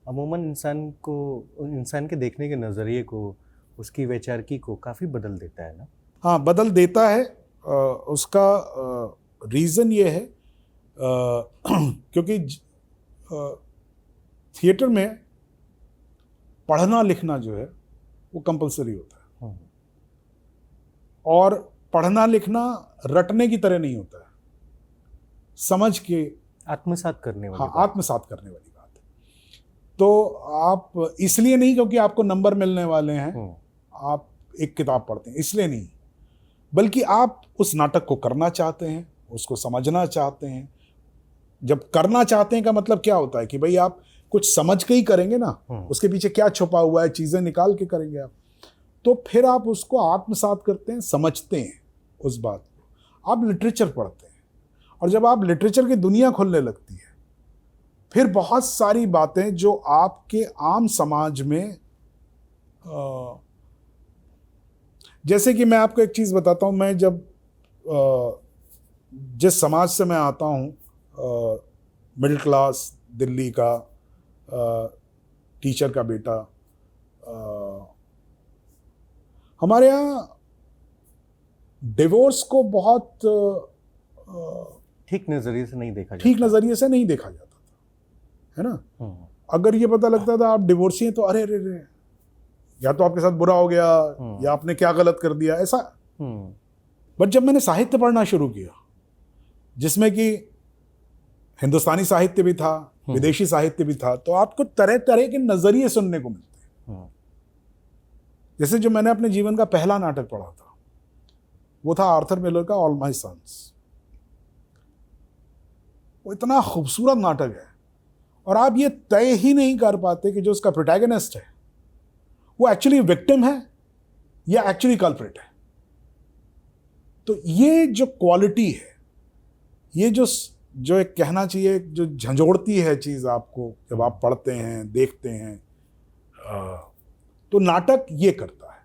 अमूमन इंसान के देखने के नज़रिए को, उसकी वैचारिकी को काफ़ी बदल देता है ना? हाँ, बदल देता है। उसका रीज़न ये है क्योंकि थिएटर में पढ़ना लिखना जो है वो कंपलसरी होता है, और पढ़ना लिखना रटने की तरह नहीं होता है, समझ के आत्मसात करने वाली हाँ, आत्मसात करने वाली बात है। तो आप इसलिए नहीं क्योंकि आपको नंबर मिलने वाले हैं आप एक किताब पढ़ते हैं, इसलिए नहीं, बल्कि आप उस नाटक को करना चाहते हैं, उसको समझना चाहते हैं। जब करना चाहते हैं का मतलब क्या होता है कि भाई आप कुछ समझ के ही करेंगे ना, उसके पीछे क्या छुपा हुआ है, चीज़ें निकाल के करेंगे आप। तो फिर आप उसको आत्मसात करते हैं, समझते हैं उस बात को, आप लिटरेचर पढ़ते हैं, और जब आप लिटरेचर की दुनिया खुलने लगती है, फिर बहुत सारी बातें जो आपके आम समाज में, जैसे कि मैं आपको एक चीज़ बताता हूँ, मैं जब जिस समाज से मैं आता हूँ, मिडिल क्लास दिल्ली का टीचर का बेटा, हमारे यहाँ डिवोर्स को बहुत ठीक नज़रिए से नहीं देखा जाता, ठीक नज़रिए से नहीं देखा जाता था, है ना। अगर ये पता लगता था आप डिवोर्सी हैं तो अरे अरे अरे, या तो आपके साथ बुरा हो गया या आपने क्या गलत कर दिया, ऐसा। बट जब मैंने साहित्य पढ़ना शुरू किया, जिसमें कि हिंदुस्तानी साहित्य भी था, विदेशी साहित्य भी था, तो आपको तरह तरह के नजरिए सुनने को मिलते हैं। जैसे जो मैंने अपने जीवन का पहला नाटक पढ़ा था वो था आर्थर मिलर का ऑल माय सन्स। वो इतना खूबसूरत नाटक है और आप ये तय ही नहीं कर पाते कि जो उसका प्रोटैगनिस्ट है वो एक्चुअली विक्टिम है या एक्चुअली कल्प्रिट है। तो ये जो क्वालिटी है, ये जो एक कहना चाहिए, जो झंझोड़ती है चीज आपको जब आप पढ़ते हैं, देखते हैं, तो नाटक ये करता है।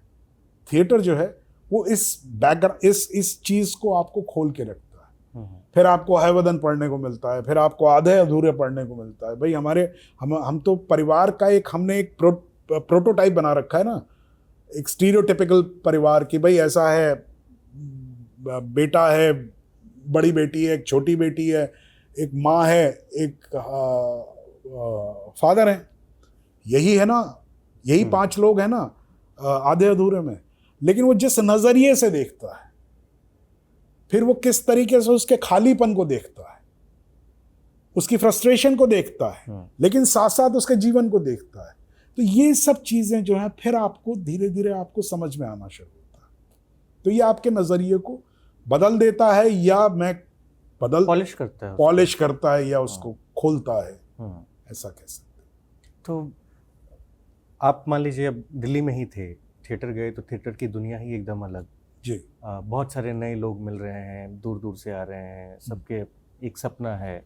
थिएटर जो है वो इस बैकग्राउंड, इस चीज को आपको खोल के रखता है। फिर आपको हैवदन पढ़ने को मिलता है, फिर आपको आधे अधूरे पढ़ने को मिलता है। भाई हम तो परिवार का हमने एक प्रोटोटाइप बना रखा है ना, एक स्टीरियोटिपिकल परिवार की। भाई ऐसा है, बेटा है, बड़ी बेटी है, एक छोटी बेटी है, एक माँ है, एक फादर है, यही है ना, यही 5 लोग हैं ना आधे अधूरे में। लेकिन वो जिस नजरिए से देखता है, फिर वो किस तरीके से उसके खालीपन को देखता है, उसकी फ्रस्ट्रेशन को देखता है, लेकिन साथ साथ उसके जीवन को देखता है, तो ये सब चीजें जो हैं फिर आपको धीरे धीरे आपको समझ में आना शुरू होता है। तो ये आपके नजरिए को बदल देता है या पॉलिश करता है या उसको खोलता है, ऐसा कह सकते हैं। तो आप मान लीजिए अब दिल्ली में ही थे, थिएटर गए तो थिएटर की दुनिया ही एकदम अलग जी। बहुत सारे नए लोग मिल रहे हैं, दूर दूर से आ रहे हैं, सबके एक सपना है।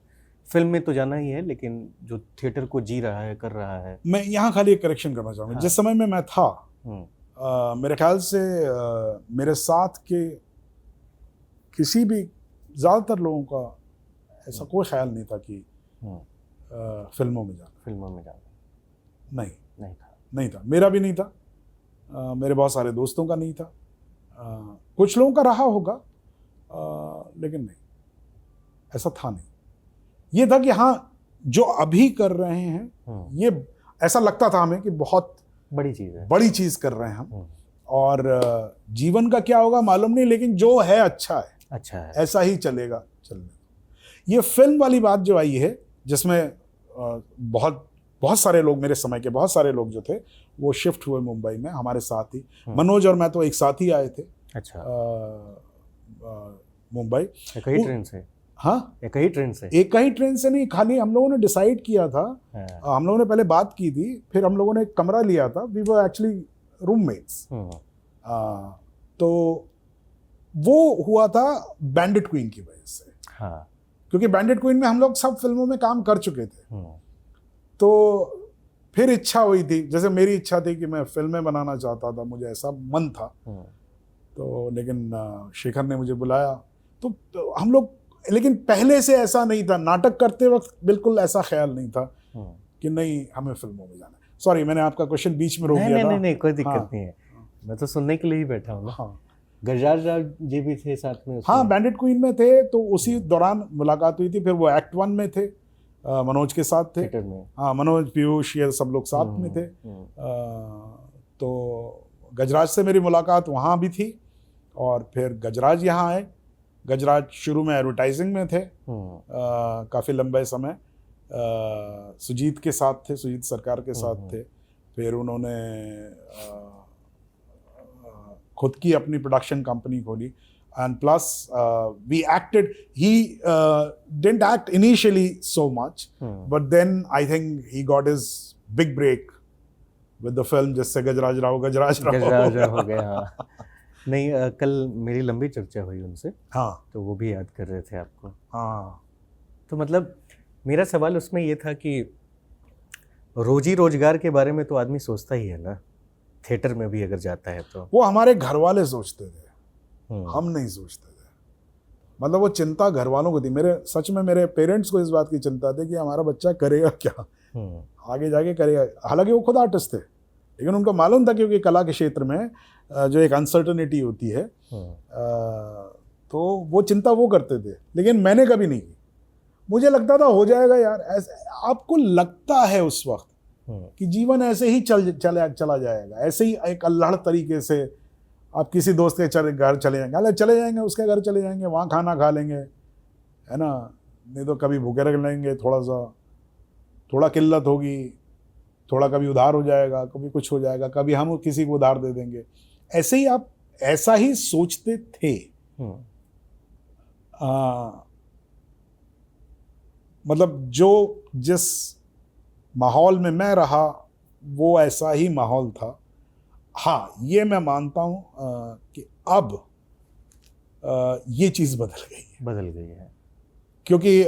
फिल्म में तो जाना ही है, लेकिन जो थिएटर को जी रहा है, कर रहा है। मैं यहाँ खाली एक करेक्शन करना चाहूँगा। हाँ। जिस समय में मैं था, मेरे ख्याल से मेरे साथ के किसी भी ज़्यादातर लोगों का ऐसा कोई ख्याल नहीं था कि फिल्मों में जाना। नहीं था। मेरा भी नहीं था, मेरे बहुत सारे दोस्तों का नहीं था, कुछ लोगों का रहा होगा, लेकिन नहीं, ऐसा था नहीं। ये था कि हाँ, जो अभी कर रहे हैं ये ऐसा लगता था हमें कि बहुत बड़ी चीज़ है, बड़ी चीज़ कर रहे हैं हम, और जीवन का क्या होगा मालूम नहीं, लेकिन जो है अच्छा है, ऐसा ही चलेगा। ये फिल्म वाली बात जो आई है, जिसमें बहुत सारे लोग, मेरे समय के बहुत सारे लोग जो थे वो शिफ्ट हुए मुंबई में हमारे साथ ही। मनोज और मैं तो एक साथ ही आए थे। अच्छा। मुंबई एक ही ट्रेन से? हाँ, एक ही ट्रेन से? एक ही ट्रेन से नहीं, खाली हम लोगों ने डिसाइड किया था। हम लोगों ने पहले बात की थी, फिर हम लोगों ने एक कमरा लिया था। We were actually roommates. तो वो हुआ था बैंडिट क्वीन की वजह से। हाँ। क्योंकि बैंडिट क्वीन में हम लोग सब फिल्मों में काम कर चुके थे। तो फिर इच्छा हुई थी, जैसे मेरी इच्छा थी कि मैं फिल्में बनाना चाहता था, मुझे ऐसा मन था। तो लेकिन शेखर ने मुझे बुलाया, तो हम लोग, लेकिन पहले से ऐसा नहीं था, नाटक करते वक्त बिल्कुल ऐसा ख्याल नहीं था कि नहीं हमें फिल्मों में जाना है। सॉरी, मैंने आपका क्वेश्चन बीच में रोक दिया था। नहीं, कोई दिक्कत नहीं है, मैं तो सुनने के लिए ही बैठा हूँ। हाँ, गजराज राव जी भी थे साथ में? हाँ, बैंडिट क्वीन में थे, तो उसी दौरान मुलाकात हुई थी। फिर वो एक्ट 1 में थे, मनोज के साथ थे। हाँ, मनोज, पीयूष, ये सब लोग साथ में थे। तो गजराज से मेरी मुलाकात वहाँ भी थी, और फिर गजराज यहाँ आए। गजराज शुरू में एडवर्टाइजिंग में थे काफ़ी लंबे समय, सुजीत के साथ थे, सुजीत सरकार के साथ थे। फिर उन्होंने खुद की अपनी प्रोडक्शन कंपनी खोली, and plus we acted. He didn't act initially so much, but then I think he got his big break with the film, जिससे गजराज राव हो गया। हाँ। नहीं, कल मेरी लंबी चर्चा हुई उनसे। हाँ, तो वो भी याद कर रहे थे आपको। हाँ, तो मतलब मेरा सवाल उसमें ये था कि रोजी रोजगार के बारे में तो आदमी सोचता ही है ना, थिएटर में भी अगर जाता है तो। वो हमारे घर वाले सोचते थे, हम नहीं सोचते थे। मतलब वो चिंता घर वालों को थी। सच में मेरे पेरेंट्स को इस बात की चिंता थी कि हमारा बच्चा करेगा क्या, आगे जाके करेगा। हालांकि वो खुद आर्टिस्ट थे, लेकिन उनको मालूम था क्योंकि कला के क्षेत्र में जो एक अनसर्टनिटी होती है, तो वो चिंता वो करते थे, लेकिन मैंने कभी नहीं की। मुझे लगता था हो जाएगा यार। ऐसे आपको लगता है उस वक्त कि जीवन ऐसे ही चला जाएगा, ऐसे ही एक अल्लाह तरीके से आप किसी दोस्त के घर चले जाएंगे, उसके घर चले जाएंगे, वहाँ खाना खा लेंगे, है ना, नहीं तो कभी भूखे रख लेंगे, थोड़ा किल्लत होगी, थोड़ा कभी उधार हो जाएगा, कभी कुछ हो जाएगा, कभी हम किसी को उधार दे देंगे। ऐसे ही आप ऐसा ही सोचते थे। मतलब जो जिस माहौल में मैं रहा वो ऐसा ही माहौल था। हाँ, ये मैं मानता हूँ कि अब ये चीज़ बदल गई है, क्योंकि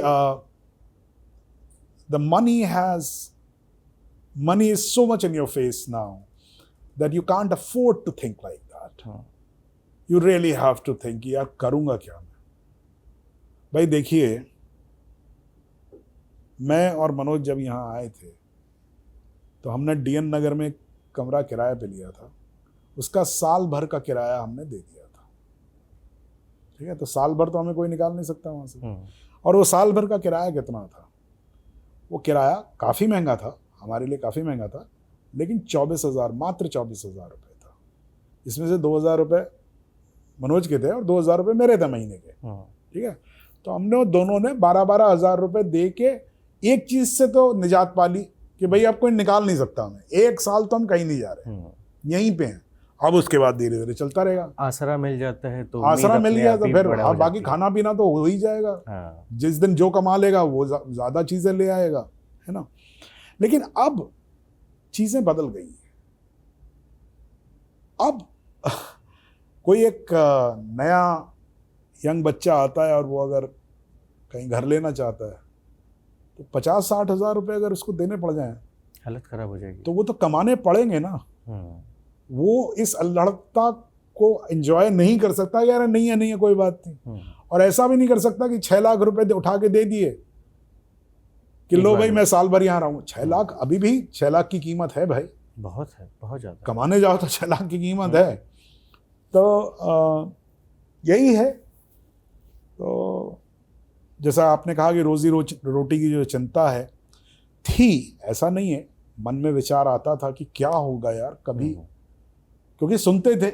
the money is so much in your face now that you can't afford to think like that. You really have to think, यार करूँगा क्या मैं। भाई देखिए, मैं और मनोज जब यहाँ आए थे तो हमने डीएन नगर में कमरा किराए पे लिया था, उसका साल भर का किराया हमने दे दिया था। ठीक है, तो साल भर तो हमें कोई निकाल नहीं सकता वहाँ से। और वो साल भर का किराया कितना था? वो किराया काफ़ी महंगा था, हमारे लिए काफ़ी महंगा था, लेकिन 24,000, मात्र 24,000 रुपये था। इसमें से 2,000 रुपये मनोज के थे और 2,000 रुपये मेरे थे महीने के। ठीक है, तो हमने दोनों ने 12,000 रुपये दे के एक चीज़ से तो निजात पा ली कि भाई अब कोई निकाल नहीं सकता हमें। एक साल तो हम कहीं नहीं जा रहे, यहीं पे हैं। अब उसके बाद धीरे धीरे चलता रहेगा। आसरा मिल जाता है तो आसरा मिल गया तो फिर बाकी है। खाना पीना तो हो ही जाएगा। जिस दिन जो कमा लेगा वो ज़्यादा चीज़ें ले आएगा, है ना। लेकिन अब चीज़ें बदल गई हैं। अब कोई एक नया यंग बच्चा आता है और वो अगर कहीं घर लेना चाहता है तो 50-60 हज़ार रुपये अगर उसको देने पड़ जाएं, हालत खराब हो जाएगी। तो वो तो कमाने पड़ेंगे ना। वो इस अल्लढ़ता को एंजॉय नहीं कर सकता, यार नहीं है कोई बात नहीं। और ऐसा भी नहीं कर सकता कि 6 लाख रुपए उठा के दे दिए कि लो भाई मैं साल भर यहाँ रहूँ। 6 लाख, अभी भी 6 लाख की कीमत है भाई, बहुत है, बहुत ज़्यादा। कमाने जाओ तो 6 लाख की कीमत है। तो यही है। तो जैसा आपने कहा कि रोजी रोटी की जो चिंता है थी, ऐसा नहीं है। मन में विचार आता था कि क्या होगा यार कभी, क्योंकि सुनते थे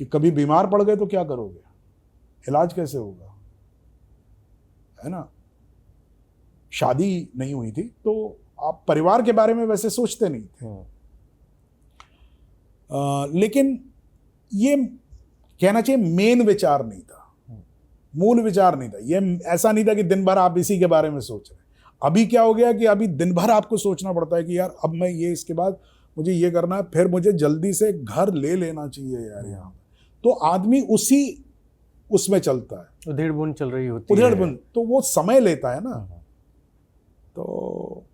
कि कभी बीमार पड़ गए तो क्या करोगे, इलाज कैसे होगा, है ना। शादी नहीं हुई थी तो आप परिवार के बारे में वैसे सोचते नहीं थे। लेकिन ये कहना चाहिए मेन विचार नहीं था, मूल विचार नहीं था। ये ऐसा नहीं था कि दिन भर आप इसी के बारे में सोच रहे हैं। अभी क्या हो गया कि अभी दिन भर आपको सोचना पड़ता है कि यार अब मैं ये, इसके बाद मुझे ये करना है, फिर मुझे जल्दी से घर ले लेना चाहिए यार यहाँ। तो आदमी उसमें चलता है, उधेड़ बुन चल रही होती है, उधेड़ बुन, तो वो समय लेता है ना। तो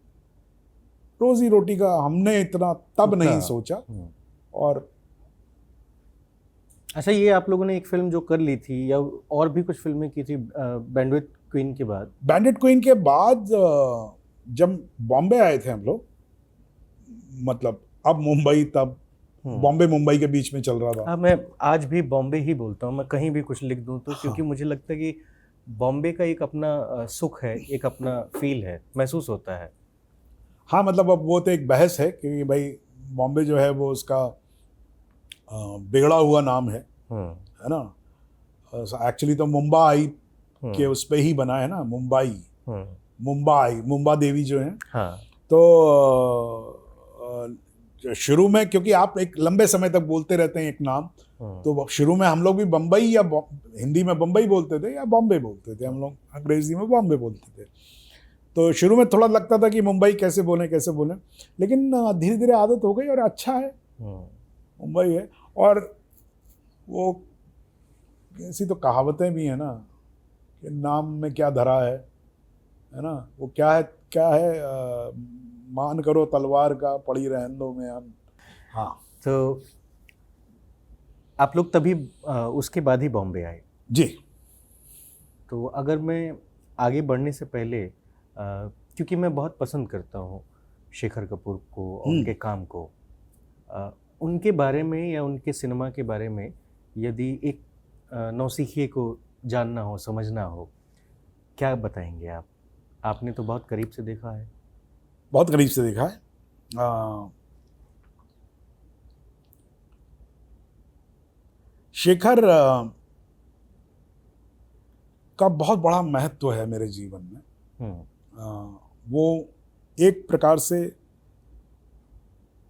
रोजी रोटी का हमने इतना तब नहीं सोचा। और अच्छा, ये आप लोगों ने एक फिल्म जो कर ली थी या और भी कुछ फिल्में की थी बैंडविथ क्वीन के बाद? बैंडविथ क्वीन के बाद जब बॉम्बे आए थे हम लोग, मतलब अब मुंबई, तब बॉम्बे मुंबई के बीच में चल रहा था। मैं आज भी बॉम्बे ही बोलता हूँ, मैं कहीं भी कुछ लिख दूँ तो, क्योंकि मुझे लगता है कि बॉम्बे का एक अपना सुख है, एक अपना फील है, महसूस होता है। हाँ, मतलब अब वो तो एक बहस है कि भाई बॉम्बे जो है वो उसका बिगड़ा हुआ नाम है ना। एक्चुअली तो मुंबई के उस पे ही बना है ना, मुंबा देवी जो है। हाँ। तो शुरू में, क्योंकि आप एक लंबे समय तक बोलते रहते हैं एक नाम, तो शुरू में हम लोग भी बम्बई या हिंदी में बम्बई बोलते थे या बॉम्बे बोलते थे, हम लोग अंग्रेजी में बॉम्बे बोलते थे। तो शुरू में थोड़ा लगता था कि मुंबई कैसे बोलें, लेकिन धीरे धीरे आदत हो गई और अच्छा है, मुंबई है। और वो ऐसी तो कहावतें भी हैं ना कि नाम में क्या धरा है ना। वो क्या है मान करो तलवार का, पड़ी रहन दो में हम। हाँ, तो आप लोग तभी उसके बाद ही बॉम्बे आए? जी। तो अगर मैं आगे बढ़ने से पहले, क्योंकि मैं बहुत पसंद करता हूँ शेखर कपूर को और उनके काम को, उनके बारे में या उनके सिनेमा के बारे में यदि एक नौसिखिए को जानना हो, समझना हो, क्या बताएंगे आप? आपने तो बहुत करीब से देखा है। बहुत करीब से देखा है। शेखर का बहुत बड़ा महत्व है मेरे जीवन में। हम्म, वो एक प्रकार से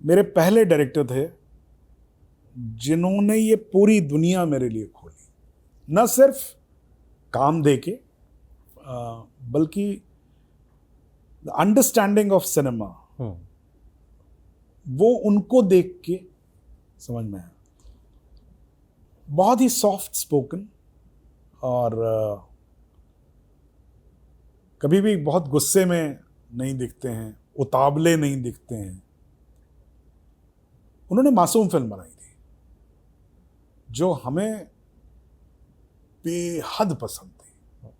मेरे पहले डायरेक्टर थे जिन्होंने ये पूरी दुनिया मेरे लिए खोली, न सिर्फ काम देके बल्कि अंडरस्टैंडिंग ऑफ सिनेमा वो उनको देख के समझ में आया। बहुत ही सॉफ्ट स्पोकन और कभी भी बहुत गुस्से में नहीं दिखते हैं, उतावले नहीं दिखते हैं। उन्होंने मासूम फिल्म बनाई थी जो हमें बेहद पसंद थी,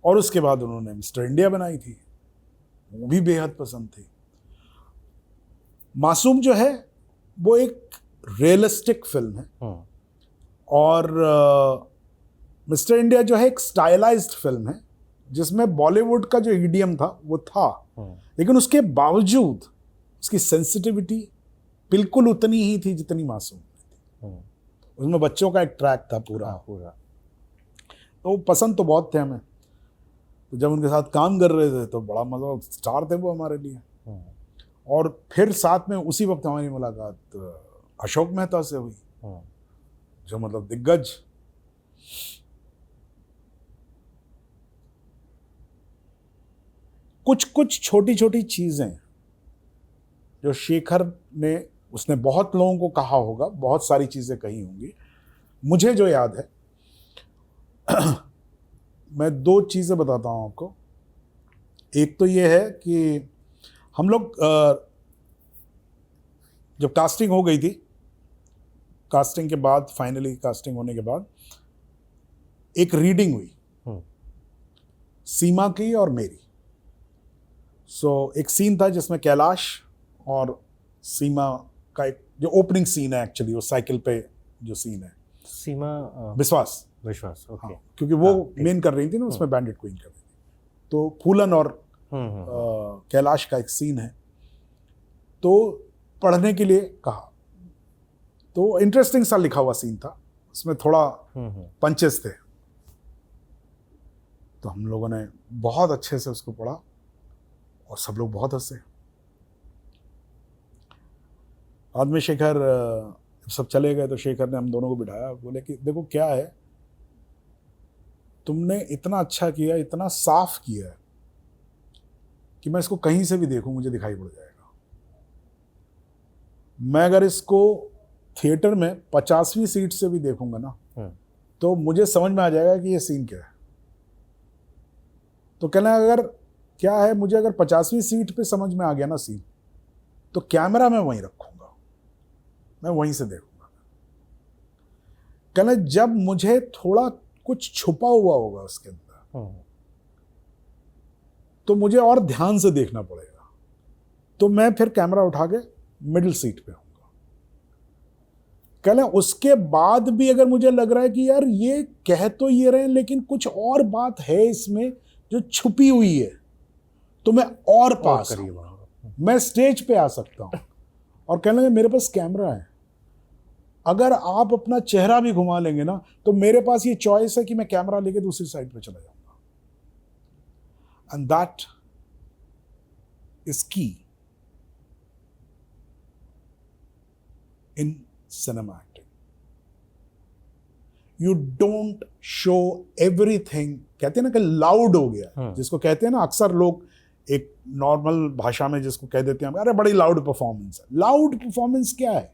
और उसके बाद उन्होंने मिस्टर इंडिया बनाई थी, वो भी बेहद पसंद थी। मासूम जो है वो एक रियलिस्टिक फिल्म है, और मिस्टर इंडिया जो है एक स्टाइलाइज्ड फिल्म है जिसमें बॉलीवुड का जो ईडियम था वो था, लेकिन उसके बावजूद उसकी सेंसिटिविटी बिल्कुल उतनी ही थी जितनी मासूम थी। उसमें बच्चों का एक ट्रैक था पूरा। तो पसंद तो बहुत थे हमें, तो जब उनके साथ काम कर रहे थे तो बड़ा मजा, स्टार थे वो हमारे लिए। और फिर साथ में उसी वक्त हमारी मुलाकात अशोक मेहता से हुई, जो मतलब दिग्गज। कुछ छोटी छोटी चीजें जो शेखर ने, उसने बहुत लोगों को कहा होगा, बहुत सारी चीजें कही होंगी, मुझे जो याद है मैं 2 चीजें बताता हूं आपको। एक तो ये है कि हम लोग जब कास्टिंग हो गई थी, कास्टिंग के बाद, फाइनली कास्टिंग होने के बाद एक रीडिंग हुई सीमा की और मेरी। एक सीन था जिसमें कैलाश और सीमा का एक जो ओपनिंग सीन है, एक्चुअली वो साइकिल पे जो सीन है, सीमा विश्वास, ओके। हाँ, क्योंकि वो मेन कर रही थी ना उसमें, बैंडिट क्वीन कर रही थी। तो फूलन और कैलाश का एक सीन है, तो पढ़ने के लिए कहा, तो इंटरेस्टिंग सा लिखा हुआ सीन था, उसमें थोड़ा पंचेस थे, तो हम लोगों ने बहुत अच्छे से उसको पढ़ा और सब लोग बहुत हंसे। बाद में शेखर सब चले गए तो शेखर ने हम दोनों को बिठाया, बोले कि देखो क्या है, तुमने इतना अच्छा किया, इतना साफ किया है कि मैं इसको कहीं से भी देखूं मुझे दिखाई पड़ जाएगा। मैं अगर इसको थिएटर में 50वीं सीट से भी देखूंगा ना, तो मुझे समझ में आ जाएगा कि ये सीन क्या है। तो कहना अगर क्या है, मुझे अगर 50वीं सीट पे समझ में आ गया ना सीन, तो कैमरा मैं वहीं रखूंगा, मैं वहीं से देखूंगा। कहना जब मुझे थोड़ा कुछ छुपा हुआ होगा उसके अंदर, तो मुझे और ध्यान से देखना पड़ेगा, तो मैं फिर कैमरा उठा के मिडिल सीट पे होऊंगा। कहना उसके बाद भी अगर मुझे लग रहा है कि यार ये कह तो ये रहे हैं लेकिन कुछ और बात है इसमें जो छुपी हुई है, तो मैं और पास मैं स्टेज पे आ सकता हूं। और कहने लगे मेरे पास कैमरा है, अगर आप अपना चेहरा भी घुमा लेंगे ना, तो मेरे पास ये चॉइस है कि मैं कैमरा लेके दूसरी साइड पे चला जाऊंगा। एंड दैट इज की in cinema acting. You don't show everything. कहते हैं ना कि लाउड हो गया, जिसको कहते हैं ना अक्सर लोग एक नॉर्मल भाषा में जिसको कह देते हैं अरे बड़ी लाउड परफॉर्मेंस है। लाउड परफॉर्मेंस क्या है?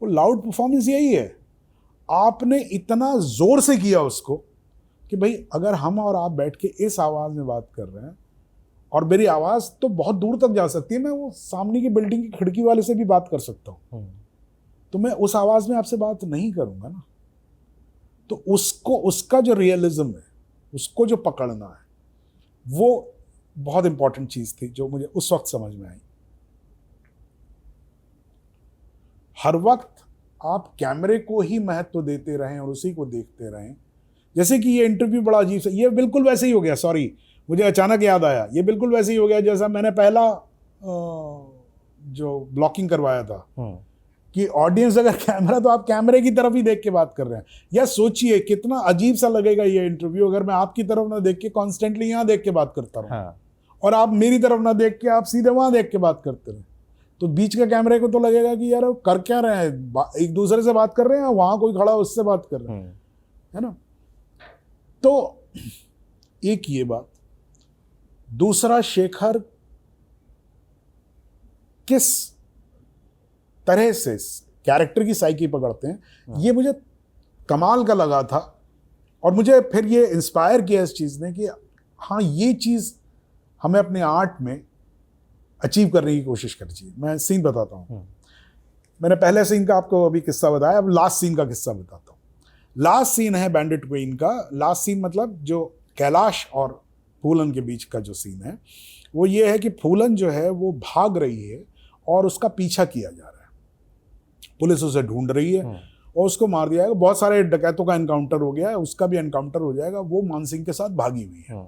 वो लाउड परफॉर्मेंस यही है, आपने इतना जोर से किया उसको कि भाई अगर हम और आप बैठ के इस आवाज में बात कर रहे हैं, और मेरी आवाज तो बहुत दूर तक जा सकती है, मैं वो सामने की बिल्डिंग की खिड़की वाले से भी बात कर सकता हूं, तो मैं उस आवाज में आपसे बात नहीं करूंगा ना। तो उसको, उसका जो रियलिज्म है, उसको जो पकड़ना है, वो बहुत इंपॉर्टेंट चीज थी जो मुझे उस वक्त समझ में आई। हर वक्त आप कैमरे को ही महत्व देते रहें और उसी को देखते रहें। जैसे कि ये इंटरव्यू बड़ा अजीब सा, ये बिल्कुल वैसे ही हो गया, सॉरी मुझे अचानक याद आया, ये बिल्कुल वैसे ही हो गया जैसा मैंने पहला जो ब्लॉकिंग करवाया था, कि ऑडियंस अगर कैमरा, तो आप कैमरे की तरफ ही देख के बात कर रहे हैं। या सोचिए कितना अजीब सा लगेगा ये इंटरव्यू अगर मैं आपकी तरफ ना देख के कॉन्स्टेंटली यहाँ देख के बात करता रहूँ, हाँ। और आप मेरी तरफ ना देख के आप सीधे वहां देख के बात करते रहे, तो बीच के कैमरे को तो लगेगा कि यार वो कर क्या रहे हैं, एक दूसरे से बात कर रहे हैं, वहां कोई खड़ा उससे बात कर रहे हैं, है ना। तो एक ये बात। दूसरा, शेखर किस तरह से कैरेक्टर की साइकी पकड़ते हैं, ये मुझे कमाल का लगा था। और मुझे फिर ये इंस्पायर किया इस चीज़ ने कि हाँ, ये चीज़ हमें अपने आर्ट में अचीव करने की कोशिश करनी चाहिए। मैं सीन बताता हूँ। मैंने पहले सीन का आपको अभी किस्सा बताया, अब लास्ट सीन का किस्सा बताता हूँ। लास्ट सीन है बैंडिट क्वीन का। लास्ट सीन मतलब जो कैलाश और फूलन के बीच का जो सीन है, वो ये है कि फूलन जो है वो भाग रही है और उसका पीछा किया जा रहा है, पुलिस उसे ढूंढ रही है और उसको मार दिया जाएगा। बहुत सारे डकैतों का एनकाउंटर हो गया है, उसका भी एनकाउंटर हो जाएगा। वो मानसिंह के साथ भागी हुई है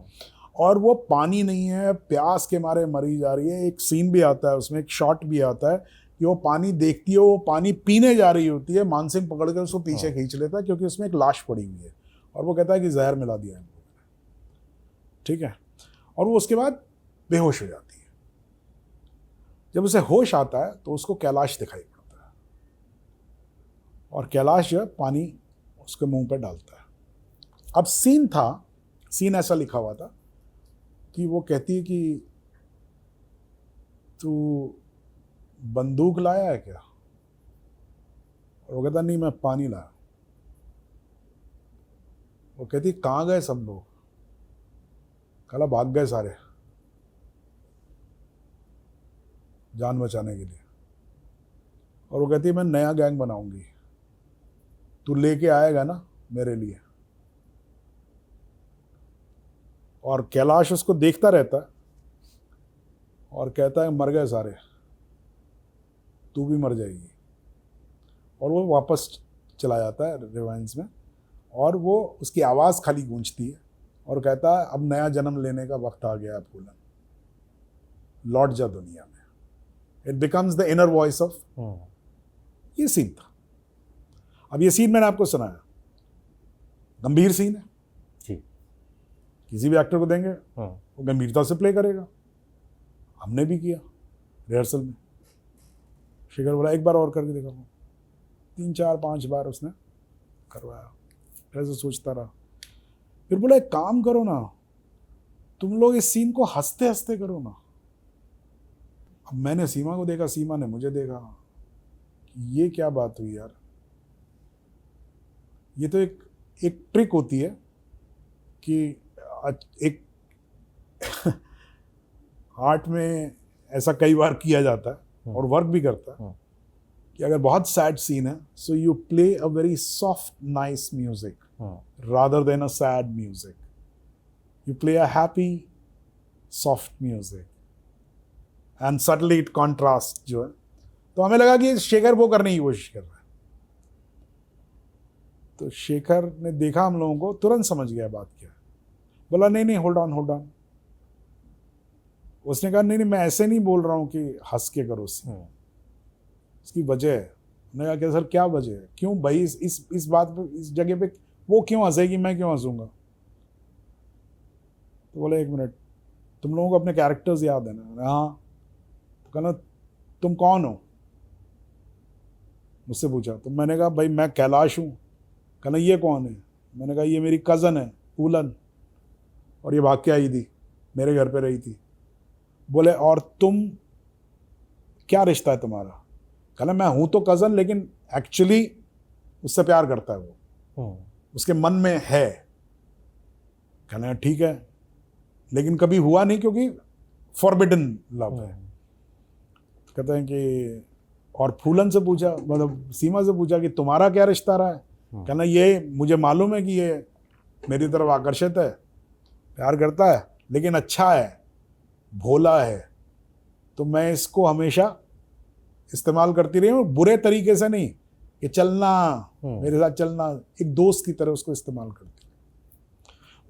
और वो पानी नहीं है, प्यास के मारे मरी जा रही है। एक सीन भी आता है उसमें, एक शॉट भी आता है कि वो पानी देखती है, वो पानी पीने जा रही होती है, मानसिंह पकड़ कर उसको पीछे खींच लेता है क्योंकि उसमें एक लाश पड़ी हुई है और वो कहता है कि जहर मिला दिया है, ठीक है। और वो उसके बाद बेहोश हो जाती है। जब उसे होश आता है तो उसको कैलाश दिखाई पड़ता है और कैलाश जो है पानी उसके मुंह पे डालता है। अब सीन ऐसा लिखा हुआ था कि वो कहती है कि तू बंदूक लाया है क्या, और वो कहता नहीं, मैं पानी लाया। वो कहती कहाँ गए सब लोग, कला भाग गए सारे जान बचाने के लिए। और वो कहती है मैं नया गैंग बनाऊंगी, तू लेके आएगा ना मेरे लिए। और कैलाश उसको देखता रहता है और कहता है मर गए सारे, तू भी मर जाएगी। और वो वापस चला जाता है रिवाइंस में और वो उसकी आवाज़ खाली गूंजती है और कहता है अब नया जन्म लेने का वक्त आ गया है फूलन, लौट जा दुनिया में। It becomes the inner voice of. ये सीन था। अब ये सीन मैंने आपको सुनाया, गंभीर सीन है जी। किसी भी एक्टर को देंगे वो गंभीरता से प्ले करेगा। हमने भी किया रिहर्सल में। शेखर बोला एक बार और करके देखा। 3 4 5 बार उसने करवाया, ऐसे सोचता रहा। फिर बोला एक काम करो ना, तुम लोग इस सीन को हंसते हंसते करो ना। अब मैंने सीमा को देखा, सीमा ने मुझे देखा, ये क्या बात हुई यार। ये तो एक ट्रिक होती है कि एक आर्ट में ऐसा कई बार किया जाता है और वर्क भी करता है कि अगर बहुत सैड सीन है, so you play a very soft nice music rather than a sad music. You play a happy soft music and suddenly it contrast जो है। तो हमें लगा कि शेखर वो करने की कोशिश कर रहा है। तो शेखर ने देखा हम लोगों को, तुरंत समझ गया बात क्या है। बोला नहीं होल्ड ऑन। उसने कहा नहीं मैं ऐसे नहीं बोल रहा हूँ कि हंस के करो इसकी वजह है। मैंने कहा क्या सर क्या वजह है, क्यों भाई इस बात पे, इस जगह पे वो क्यों हंसेगी, मैं क्यों हंसूंगा। तो बोले 1 मिनट, तुम लोगों को अपने कैरेक्टर्स याद है ना। हाँ। तो कहना तुम कौन हो, मुझसे पूछा। तो मैंने कहा भाई मैं कैलाश हूँ। कहना ये कौन है। मैंने कहा ये मेरी कज़न है फूलन, और ये भाग के आई थी, मेरे घर पे रही थी। बोले और तुम, क्या रिश्ता है तुम्हारा। कहना मैं हूँ तो कज़न, लेकिन एक्चुअली उससे प्यार करता है वो, उसके मन में है। कहना ठीक है, लेकिन कभी हुआ नहीं क्योंकि फॉरबिडन लव है। कहते हैं कि और फूलन से पूछा, मतलब सीमा से पूछा कि तुम्हारा क्या रिश्ता रहा है। कहना ये मुझे मालूम है कि ये मेरी तरफ आकर्षित है, प्यार करता है, लेकिन अच्छा है, भोला है, तो मैं इसको हमेशा इस्तेमाल करती रही हूँ, बुरे तरीके से नहीं कि चलना मेरे साथ चलना, एक दोस्त की तरह उसको इस्तेमाल करती।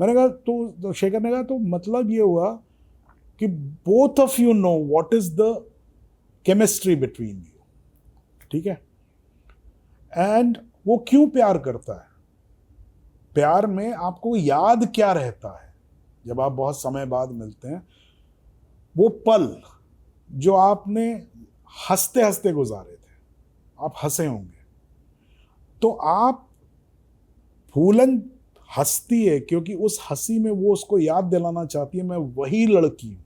मैंने कहा तो शेखर ने कहा तो मतलब ये हुआ कि both of you know what is the chemistry between you, ठीक है। एंड वो क्यों प्यार करता है, प्यार में आपको याद क्या रहता है जब आप बहुत समय बाद मिलते हैं, वो पल जो आपने हंसते हंसते गुजारे थे, आप हंसे होंगे, तो आप फूलन हंसती है क्योंकि उस हंसी में वो उसको याद दिलाना चाहती है, मैं वही लड़की हूं,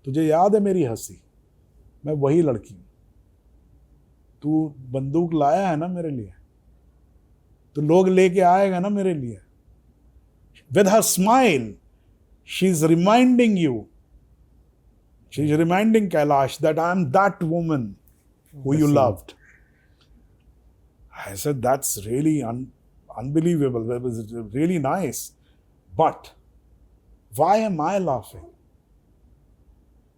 तुझे याद है मेरी हंसी, मैं वही लड़की हूं, तू बंदूक लाया है ना मेरे लिए, तो लोग लेके आएगा ना मेरे लिए। With her smile she is reminding you, she is reminding Kailash that I am that woman who you loved. I said, that's really unbelievable. That was really nice. But why am I laughing?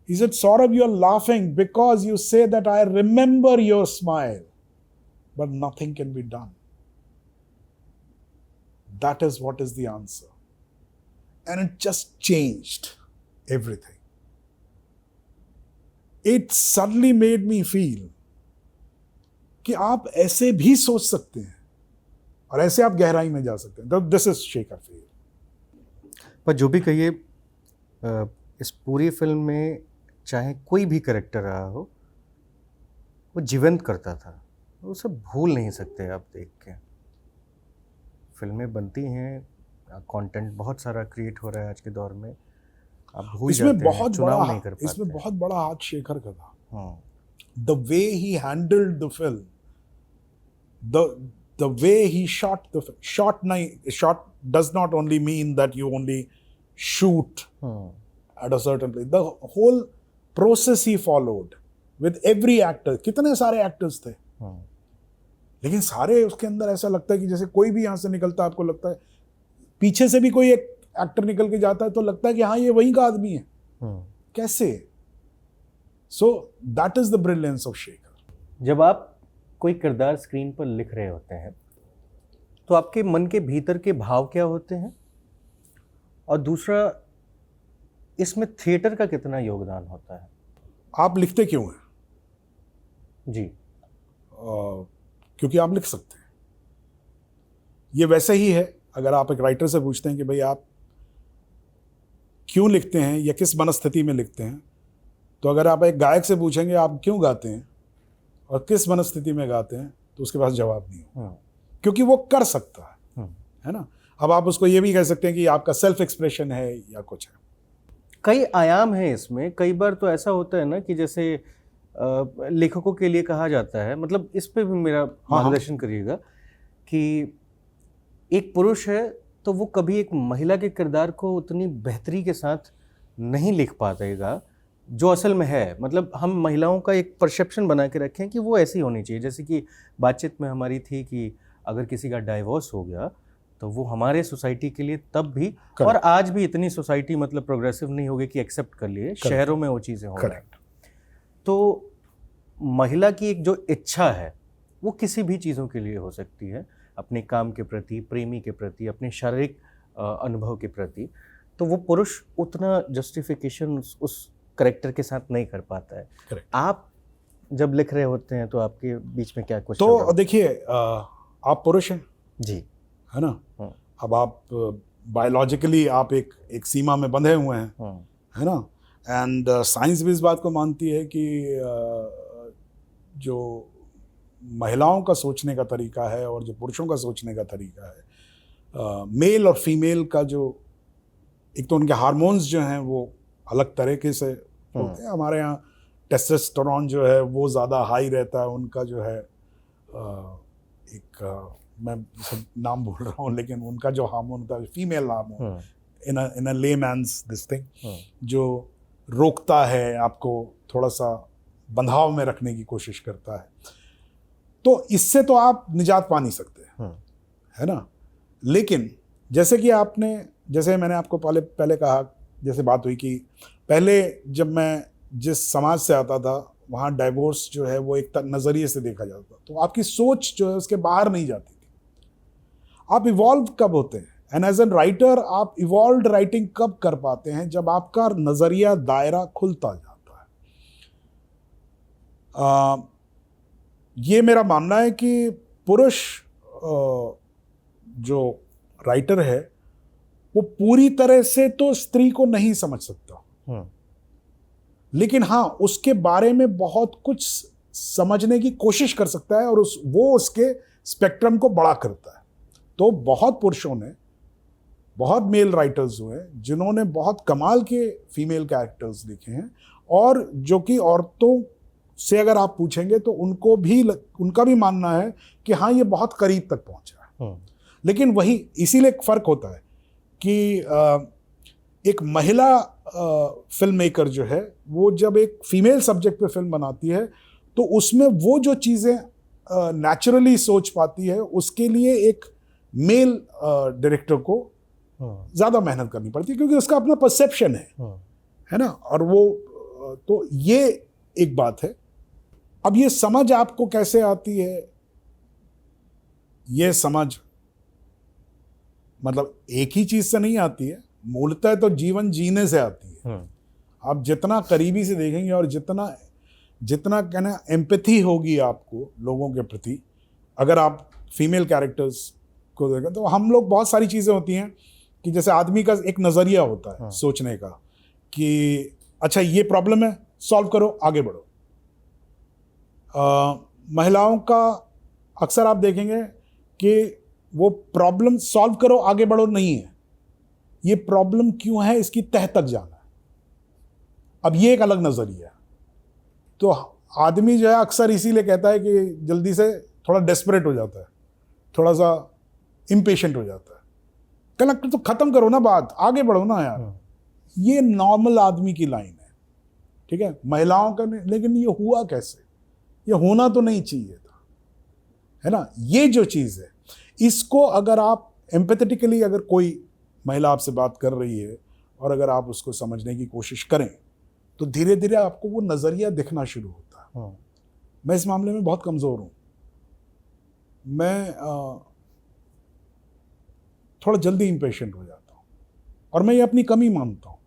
He said, Saurabh, you're laughing because you say that I remember your smile, but nothing can be done. That is what is the answer. And it just changed everything. It suddenly made me feel कि आप ऐसे भी सोच सकते हैं और ऐसे आप गहराई में जा सकते हैं। This is Shekhar fail. पर जो भी कहिए, इस पूरी फिल्म में चाहे कोई भी कैरेक्टर रहा हो, वो जीवंत करता था, उसे भूल नहीं सकते आप देख के। फिल्में बनती हैं, कंटेंट बहुत सारा क्रिएट हो रहा है आज के दौर में, आप भूल जाते हैं, चुनाव नहीं कर पाते। इसमें बहुत बड़ा हाथ शेखर का था। The way he handled the film, the way he shot the film. Shot does not only mean that you only shoot at a certain place. The whole process he followed with every actor. कितने सारे actors थे, लेकिन सारे उसके अंदर ऐसा लगता है कि जैसे कोई भी यहाँ से निकलता है, आपको लगता है पीछे से भी कोई एक एक्टर निकल के जाता है तो लगता है कि हाँ ये वही का आदमी है। कैसे? So that is the brilliance of Shekhar. जब आप कोई किरदार स्क्रीन पर लिख रहे होते हैं तो आपके मन के भीतर के भाव क्या होते हैं, और दूसरा इसमें थिएटर का कितना योगदान होता है? आप लिखते क्यों हैं? जी, क्योंकि आप लिख सकते हैं। ये वैसे ही है, अगर आप एक राइटर से पूछते हैं कि भाई आप क्यों लिखते हैं या किस मनस्थिति में लिखते हैं, तो अगर आप एक गायक से पूछेंगे आप क्यों गाते हैं और किस मनस्थिति में गाते हैं, तो उसके पास जवाब नहीं होगा, क्योंकि वो कर सकता है ना। अब आप उसको ये भी कह सकते हैं कि आपका सेल्फ एक्सप्रेशन है या कुछ है। कई आयाम हैं इसमें। कई बार तो ऐसा होता है ना कि जैसे लेखकों के लिए कहा जाता है, मतलब इस पे भी मेरा मार्गदर्शन करिएगा, कि एक पुरुष है तो वो कभी एक महिला के किरदार को उतनी बेहतरी के साथ नहीं लिख पाएगा जो असल में है। मतलब हम महिलाओं का एक परसेप्शन बना के रखें कि वो ऐसी होनी चाहिए। जैसे कि बातचीत में हमारी थी कि अगर किसी का डाइवोर्स हो गया तो वो हमारे सोसाइटी के लिए तब भी, और आज भी इतनी सोसाइटी मतलब प्रोग्रेसिव नहीं होगी कि एक्सेप्ट कर लिए, शहरों में वो चीज़ें हो रही हैं। तो महिला की एक जो इच्छा है वो किसी भी चीज़ों के लिए हो सकती है, अपने काम के प्रति, प्रेमी के प्रति, अपने शारीरिक अनुभव के प्रति। तो वो पुरुष उतना जस्टिफिकेशन उस करेक्टर के साथ नहीं कर पाता है। आप जब लिख रहे होते हैं तो आपके बीच में क्या कुछ? तो देखिए, आप पुरुष हैं जी, है ना। अब आप बायोलॉजिकली आप एक सीमा में बंधे हुए हैं, है ना। एंड साइंस भी इस बात को मानती है कि जो महिलाओं का सोचने का तरीका है और जो पुरुषों का सोचने का तरीका है, मेल और फीमेल का जो एक तो उनके हार्मोन्स जो हैं वो अलग तरीके से होते हैं। हमारे यहाँ टेस्टोस्टेरोन जो है वो ज़्यादा हाई रहता है, उनका जो है मैं सब नाम भूल रहा हूँ, लेकिन उनका जो हार्मोन होता है female hormone, in a layman's this thing, जो रोकता है, आपको थोड़ा सा बंधाव में रखने की कोशिश करता है। तो इससे तो आप निजात पा नहीं सकते, है ना। लेकिन जैसे कि जैसे मैंने आपको पहले कहा, जैसे बात हुई कि पहले जब मैं जिस समाज से आता था वहाँ डाइवोर्स जो है वो एक नज़रिए से देखा जाता था, तो आपकी सोच जो है उसके बाहर नहीं जाती थी। आप इवॉल्व कब होते हैं, एंड एज एन राइटर आप इवॉल्व्ड राइटिंग कब कर पाते हैं, जब आपका नज़रिया दायरा खुलता जाता है। ये मेरा मानना है कि पुरुष जो राइटर है वो पूरी तरह से तो स्त्री को नहीं समझ सकता, लेकिन हाँ उसके बारे में बहुत कुछ समझने की कोशिश कर सकता है, और वो उसके स्पेक्ट्रम को बड़ा करता है। तो बहुत पुरुषों ने, बहुत मेल राइटर्स हुए जिन्होंने बहुत कमाल के फीमेल कैरेक्टर्स लिखे हैं, और जो कि औरतों से अगर आप पूछेंगे तो उनका भी मानना है कि हाँ ये बहुत करीब तक पहुंचा है। लेकिन वही इसीलिए एक फर्क होता है कि एक महिला फिल्म मेकर जो है वो जब एक फीमेल सब्जेक्ट पे फिल्म बनाती है तो उसमें वो जो चीज़ें नेचुरली सोच पाती है उसके लिए एक मेल डायरेक्टर को ज़्यादा मेहनत करनी पड़ती है, क्योंकि उसका अपना परसेप्शन है ना। और वो तो ये एक बात है। अब ये समझ आपको कैसे आती है, ये समझ मतलब एक ही चीज से नहीं आती है, मूलतः तो जीवन जीने से आती है। आप जितना करीबी से देखेंगे और जितना कहना एम्पैथी होगी आपको लोगों के प्रति, अगर आप फीमेल कैरेक्टर्स को देखें तो हम लोग बहुत सारी चीज़ें होती हैं कि जैसे आदमी का एक नज़रिया होता है सोचने का कि अच्छा ये प्रॉब्लम है, सॉल्व करो, आगे बढ़ो। महिलाओं का अक्सर आप देखेंगे कि वो प्रॉब्लम सॉल्व करो आगे बढ़ो नहीं है, ये प्रॉब्लम क्यों है इसकी तह तक जाना है। अब ये एक अलग नज़रिया है। तो आदमी जो है अक्सर इसीलिए कहता है कि जल्दी से थोड़ा डेस्परेट हो जाता है, थोड़ा सा इम्पेशेंट हो जाता है। कनेक्ट तो खत्म करो ना बात, आगे बढ़ो ना यार। ये नॉर्मल आदमी की लाइन है, ठीक है, महिलाओं का नहीं। लेकिन ये हुआ कैसे, ये होना तो नहीं चाहिए था, है ना। ये जो चीज़ है इसको अगर आप एम्पैथेटिकली, अगर कोई महिला आपसे बात कर रही है और अगर आप उसको समझने की कोशिश करें तो धीरे धीरे आपको वो नज़रिया दिखना शुरू होता है। मैं इस मामले में बहुत कमज़ोर हूँ। मैं थोड़ा जल्दी इम्पेशेंट हो जाता हूँ और मैं ये अपनी कमी मानता हूँ।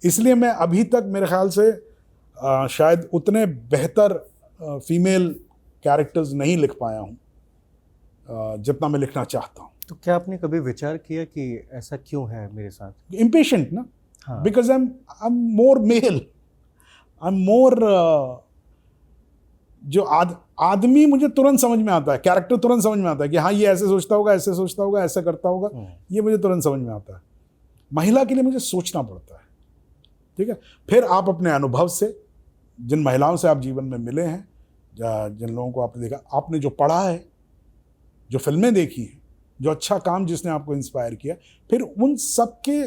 इसलिए मैं अभी तक मेरे ख्याल से शायद उतने बेहतर फीमेल कैरेक्टर्स नहीं लिख पाया हूँ जितना मैं लिखना चाहता हूँ। तो क्या आपने कभी विचार किया कि ऐसा क्यों है मेरे साथ? इम्पेशेंट ना, because I am more male, I am more जो आदमी मुझे तुरंत समझ में आता है, कैरेक्टर तुरंत समझ में आता है कि हाँ ये ऐसे सोचता होगा, ऐसे सोचता होगा, ऐसे करता होगा, ये मुझे तुरंत समझ में आता है। महिला के लिए मुझे सोचना पड़ता है, ठीक है। फिर आप अपने अनुभव से, जिन महिलाओं से आप जीवन में मिले हैं, जिन लोगों को आपने देखा, आपने जो पढ़ा है, जो फिल्में देखी हैं, जो अच्छा काम जिसने आपको इंस्पायर किया, फिर उन सब के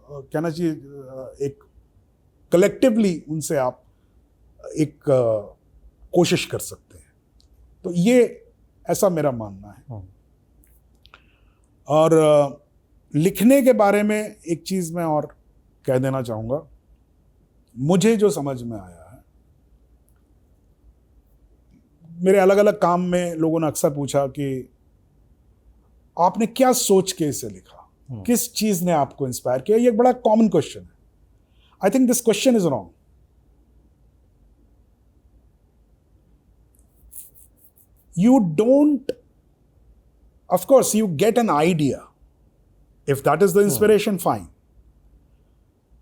कहना चाहिए एक कलेक्टिवली उनसे आप एक कोशिश कर सकते हैं। तो ये ऐसा मेरा मानना है। और लिखने के बारे में एक चीज़ मैं और कह देना चाहूँगा। मुझे जो समझ में आया है, मेरे अलग अलग काम में लोगों ने अक्सर पूछा कि आपने क्या सोच के इसे लिखा, किस चीज़ ने आपको इंस्पायर किया। ये एक बड़ा कॉमन क्वेश्चन है। I think this question is wrong. You don't, of course, you get an idea. If that is the inspiration, fine.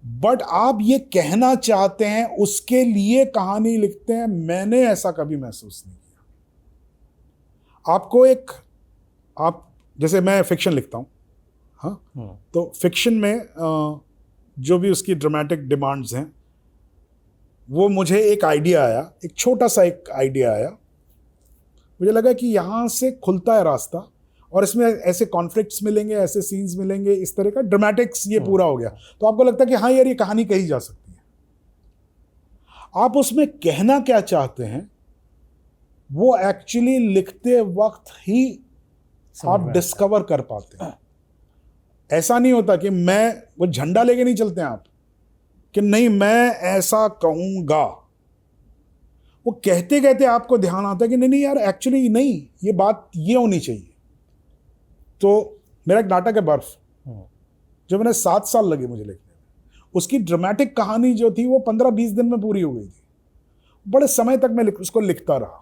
But आप ये कहना चाहते हैं, उसके लिए कहानी लिखते हैं, मैंने ऐसा कभी महसूस नहीं किया। आपको आप जैसे मैं फिक्शन लिखता हूँ, हाँ, तो फिक्शन में जो भी उसकी ड्रामेटिक डिमांड्स हैं, वो मुझे एक आइडिया आया, एक छोटा सा एक आइडिया आया। मुझे लगा कि यहाँ से खुलता है रास्ता और इसमें ऐसे कॉन्फ्लिक्ट्स मिलेंगे, ऐसे सीन्स मिलेंगे, इस तरह का ड्रामेटिक्स ये पूरा हो गया। तो आपको लगता है कि हाँ यार ये कहानी कही जा सकती है। आप उसमें कहना क्या चाहते हैं वो एक्चुअली लिखते वक्त ही आप डिस्कवर कर पाते हैं। ऐसा नहीं होता कि मैं वो झंडा लेके नहीं चलते हैं आप कि नहीं मैं ऐसा कहूँगा। वो कहते कहते आपको ध्यान आता है कि नहीं यार एक्चुअली नहीं, ये बात ये होनी चाहिए। तो मेरा एक नाटक है बर्फ, जो मैंने 7 साल लगे मुझे लिखने में। उसकी ड्रामेटिक कहानी जो थी वो 15-20 दिन में पूरी हो गई थी। बड़े समय तक मैं उसको लिखता रहा।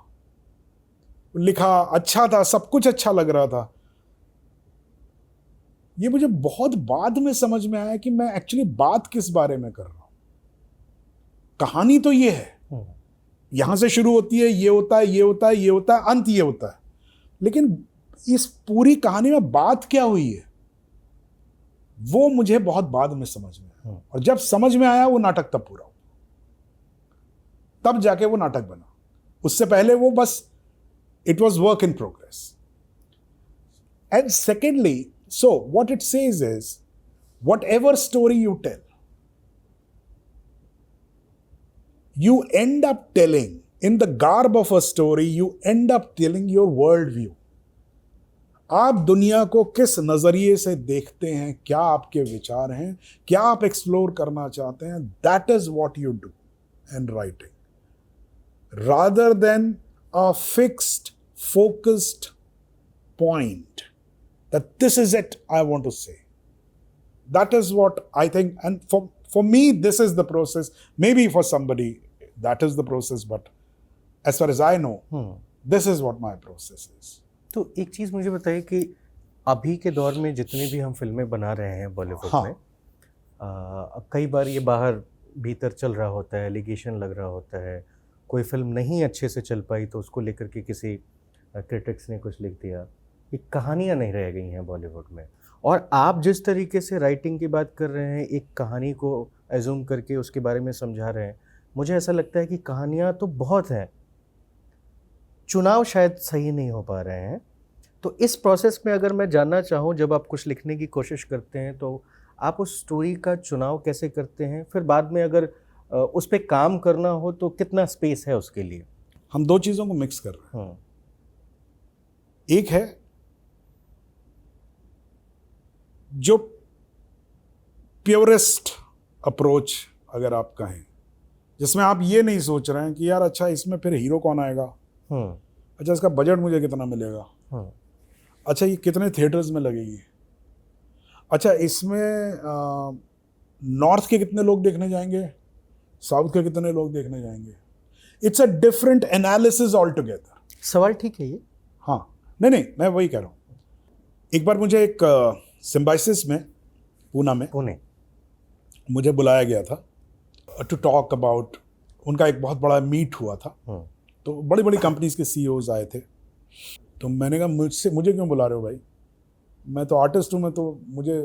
लिखा, अच्छा था, सब कुछ अच्छा लग रहा था। ये मुझे बहुत बाद में समझ में आया कि मैं एक्चुअली बात किस बारे में कर रहा हूं। कहानी तो ये है, यहां से शुरू होती है, ये होता है, ये होता है, ये होता है, अंत ये होता है, लेकिन इस पूरी कहानी में बात क्या हुई है वो मुझे बहुत बाद में समझ में आया। और जब समझ में आया वो नाटक तब पूरा हुआ, तब जाके वो नाटक बना। उससे पहले वो बस it was work in progress. And secondly, so what it says is, whatever story you tell, you end up telling, in the garb of a story, you end up telling your world view. आप दुनिया को किस नजरिए से देखते हैं, क्या आपके विचार हैं, क्या आप एक्सप्लोर करना चाहते हैं, that is what you do in writing, rather than a fixed focused point that this is it I want to say. That is what I think, and for me this is the process. Maybe for somebody that is the process, but as far as I know, this is what my process is. तो एक चीज़ मुझे बताइए कि अभी के दौर में जितनी भी हम फिल्में बना रहे हैं बॉलीवुड में, कई बार ये बाहर भीतर चल रहा होता है, एलिगेशन लग रहा होता है, कोई फिल्म नहीं अच्छे से चल पाई तो उसको लेकर के किसी क्रिटिक्स ने कुछ लिख दिया, ये कहानियाँ नहीं रह गई हैं बॉलीवुड में। और आप जिस तरीके से राइटिंग की बात कर रहे हैं, एक कहानी को एज्यूम करके उसके बारे में समझा रहे हैं, मुझे ऐसा लगता है कि कहानियाँ तो बहुत हैं, चुनाव शायद सही नहीं हो पा रहे हैं। तो इस प्रोसेस में अगर मैं जानना चाहूँ, जब आप कुछ लिखने की कोशिश करते हैं तो आप उस स्टोरी का चुनाव कैसे करते हैं? फिर बाद में अगर उस पर काम करना हो तो कितना स्पेस है उसके लिए? हम दो चीज़ों को मिक्स कर रहे हैं। एक है जो प्योरेस्ट अप्रोच अगर आप कहें, जिसमें आप ये नहीं सोच रहे हैं कि यार अच्छा इसमें फिर हीरो कौन आएगा, अच्छा इसका बजट मुझे कितना मिलेगा, अच्छा ये कितने थिएटर्स में लगेगी, अच्छा इसमें नॉर्थ के कितने लोग देखने जाएंगे, साउथ के कितने लोग देखने जाएंगे। It's a different analysis all together. सवाल ठीक है ये? हाँ, नहीं मैं वही कह रहा हूँ। एक बार मुझे एक सिम्बाइसिस में पुणे मुझे बुलाया गया था टू टॉक अबाउट, उनका एक बहुत बड़ा मीट हुआ था, तो बड़ी बड़ी कंपनीज के सीईओज आए थे। तो मैंने कहा मुझे क्यों बुला रहे हो भाई, मैं तो आर्टिस्ट हूँ, मैं तो मुझे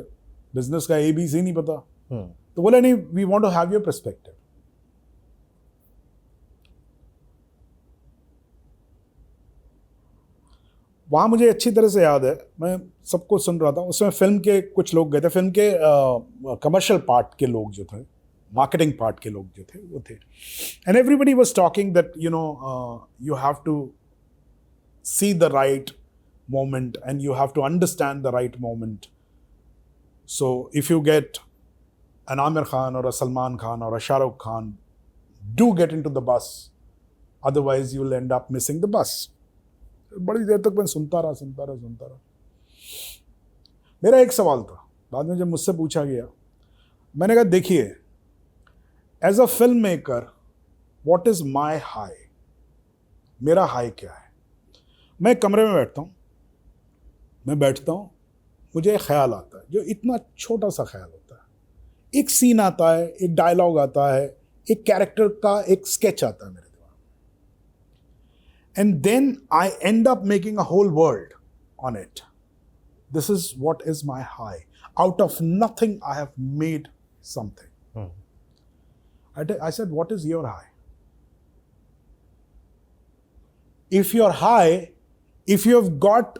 बिजनेस का ABC नहीं पता। तो बोले नहीं, we want to have your perspective. वहाँ मुझे अच्छी तरह से याद है, मैं सबको सुन रहा था, उसमें फिल्म के कुछ लोग गए थे, फिल्म के कमर्शियल पार्ट के लोग जो थे, मार्केटिंग पार्ट के लोग जो थे वो थे। And everybody was talking that you have to see the right moment and you have to understand the right moment. So if you get an Amir Khan or a Salman Khan or a Shah Rukh Khan, do get into the bus, otherwise you will end up missing the bus. बड़ी देर तक मैं सुनता रहा। मेरा एक सवाल था, बाद में जब मुझसे पूछा गया, मैंने कहा देखिए, as a film maker what is my high, मेरा हाई क्या है। मैं कमरे में बैठता हूँ, मुझे एक ख्याल आता है, जो इतना छोटा सा ख्याल होता है, एक सीन आता है, एक डायलॉग आता है, एक कैरेक्टर का एक स्केच आता है मेरे दिमाग में, and then I end up making a whole world on it. This is what is my high. Out of nothing I have made something. I said, what is your high? If you're high, if you've got,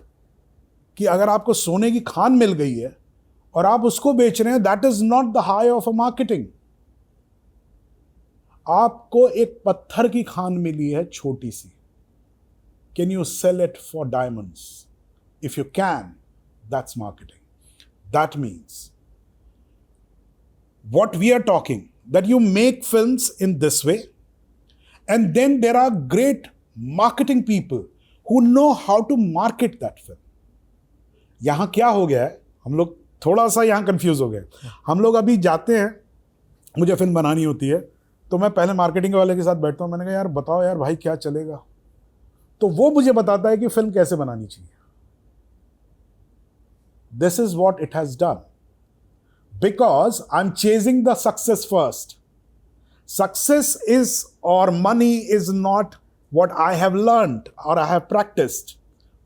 कि अगर आपको सोने की खान मिल गई है और आप उसको बेच रहे हैं, that is not the high of a marketing. आपको एक पत्थर की खान मिली है छोटी सी, can you sell it for diamonds? If you can, that's marketing. That means what we are talking, that you make films in this way, and then there are great marketing people who know how to market that film. यहां क्या हो गया है, हम लोग थोड़ा सा यहां कंफ्यूज हो गए। हम लोग अभी जाते हैं, मुझे फिल्म बनानी होती है, तो मैं पहले मार्केटिंग वाले के साथ बैठता हूं, मैंने कहा यार बताओ यार भाई क्या चलेगा, तो वो मुझे बताता है कि फिल्म कैसे बनानी चाहिए. This is what it has done. Because I'm chasing the success first. Success is, or money is not what I have learned or I have practiced.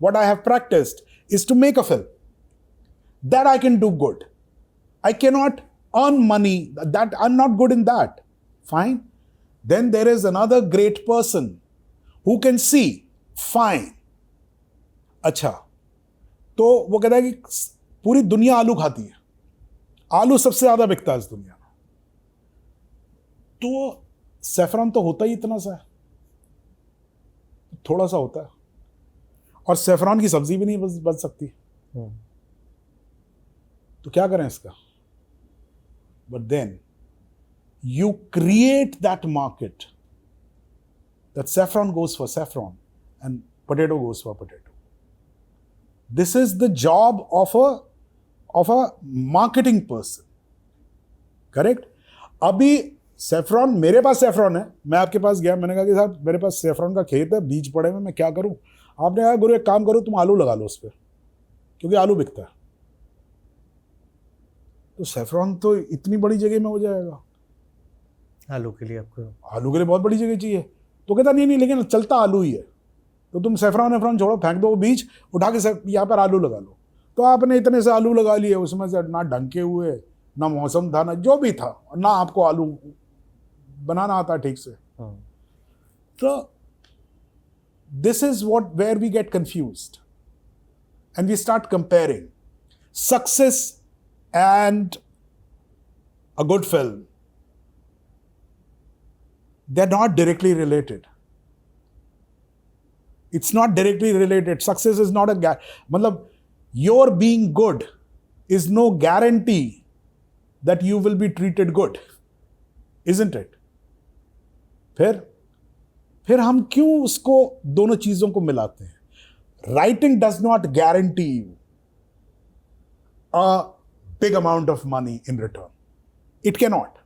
What I have practiced is to make a film. That I can do good. I cannot earn money. That I'm not good in that. Fine. Then there is another great person who can see. Fine. अच्छा, तो वो कहता है कि पूरी दुनिया आलू खाती है, आलू सबसे ज्यादा बिकता है इस दुनिया में, तो सैफरन तो होता ही इतना सा है, थोड़ा सा होता है, और सैफरन की सब्जी भी नहीं बच सकती, तो क्या करें इसका? But then you create that market, that saffron goes for saffron and potato goes for potato. This is the job of a marketing person. Correct? अभी सैफरन, मेरे पास सैफरन है, मैं आपके पास गया, मैंने कहा कि साहब मेरे पास सैफरन का खेत है, बीज पड़े हैं, मैं क्या करूं? आपने कहा गुरु एक काम करो, तुम आलू लगा लो उस पर, क्योंकि आलू बिकता है. तो सैफरन तो इतनी बड़ी जगह में हो जाएगा. आलू के लिए आपको, आलू के लिए बहुत बड़ी जगह चाहिए. तो कहता नहीं, लेकिन चलता आलू ही है, तो तुम सैफरन छोड़ो, फेंक दो बीज, उठा के यहाँ पर आलू लगा लो. तो आपने इतने से आलू लगा लिए, उसमें से ना ढंके हुए, ना मौसम था, ना जो भी था, ना आपको आलू बनाना आता ठीक से. तो this is what where we get confused and we start comparing success and a good film. They are not directly related. It's not directly related. Success is not a मतलब your being good is no guarantee that you will be treated good, isn't it? फिर हम क्यों उसको दोनों चीजों को मिलाते हैं? Writing does not guarantee you a big amount of money in return. It cannot.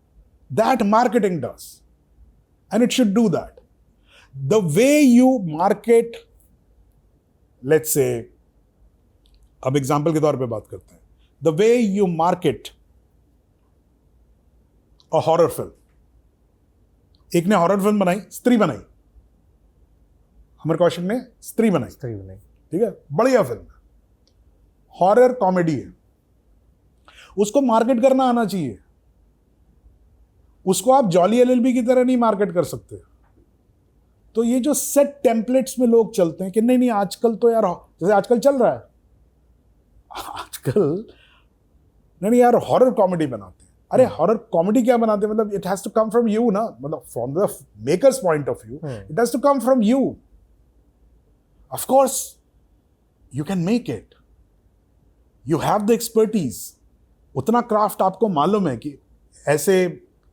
That marketing does, and it should do that. The way you market, let's say, अब एग्जाम्पल के तौर पे बात करते हैं, the way you market a horror film. एक ने horror film बनाई, स्त्री बनाई, अमर कौशिक ने स्त्री बनाई, ठीक है, बढ़िया फिल्म है, हॉरर कॉमेडी है, उसको मार्केट करना आना चाहिए. उसको आप जॉली एलएलबी की तरह नहीं मार्केट कर सकते. तो ये जो सेट टेम्पलेट्स में लोग चलते हैं कि नहीं आजकल तो यार, जैसे आजकल चल रहा है, आजकल नहीं यार हॉरर कॉमेडी बनाते हैं. अरे हॉरर कॉमेडी क्या बनाते हैं? मतलब it has to come from you ना, मतलब from the makers point of view it has to come from you. Of course you can make it, you have the expertise, उतना क्राफ्ट आपको मालूम है कि ऐसे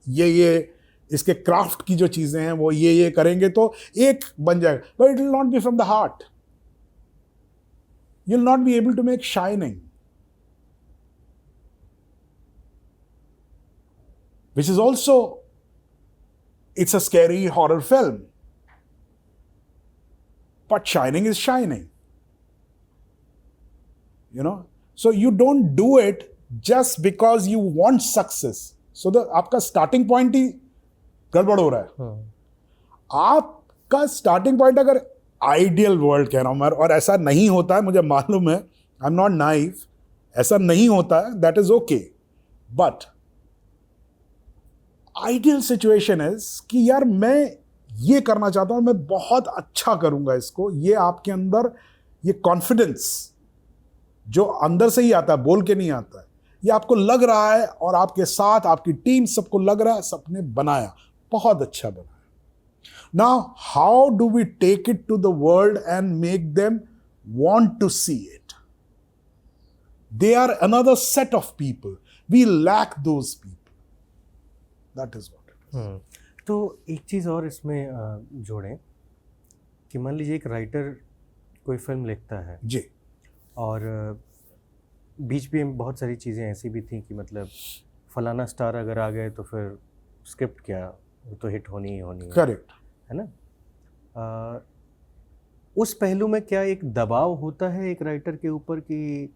ये इसके क्राफ्ट की जो चीजें हैं वो ये करेंगे तो एक बन जाएगा. But it will not be from the heart. You will not be able to make shining, which is also, it's a scary horror film, but Shining is Shining, you know. So you don't do it just because you want success. So आपका starting point ही गड़बड़ हो रहा है. आपका starting point अगर ideal world कह रहा हूं मैं, और ऐसा नहीं होता है, मुझे मालूम है, आई एम नॉट नाइव, ऐसा नहीं होता है, that is okay. But ideal situation is कि यार मैं ये करना चाहता हूं, मैं बहुत अच्छा करूंगा इसको. ये आपके अंदर ये कॉन्फिडेंस जो अंदर से ही आता है, बोल के नहीं आता है, ये आपको लग रहा है, और आपके साथ आपकी टीम सबको लग रहा है, सबने बनाया, बहुत अच्छा बनाया. Now, how do we take it to the world and make them want to see it? They are another set of people. We lack those people. That is what it is. तो एक चीज़ और इसमें जोड़ें कि मान लीजिए एक writer कोई फिल्म लिखता है जी, और बीच में बहुत सारी चीज़ें ऐसी भी थी कि मतलब फलाना स्टार अगर आ गए तो फिर स्क्रिप्ट क्या, वो तो हिट होनी ही होनी है. करेक्ट है ना. उस पहलू में क्या एक दबाव होता है एक राइटर के ऊपर कि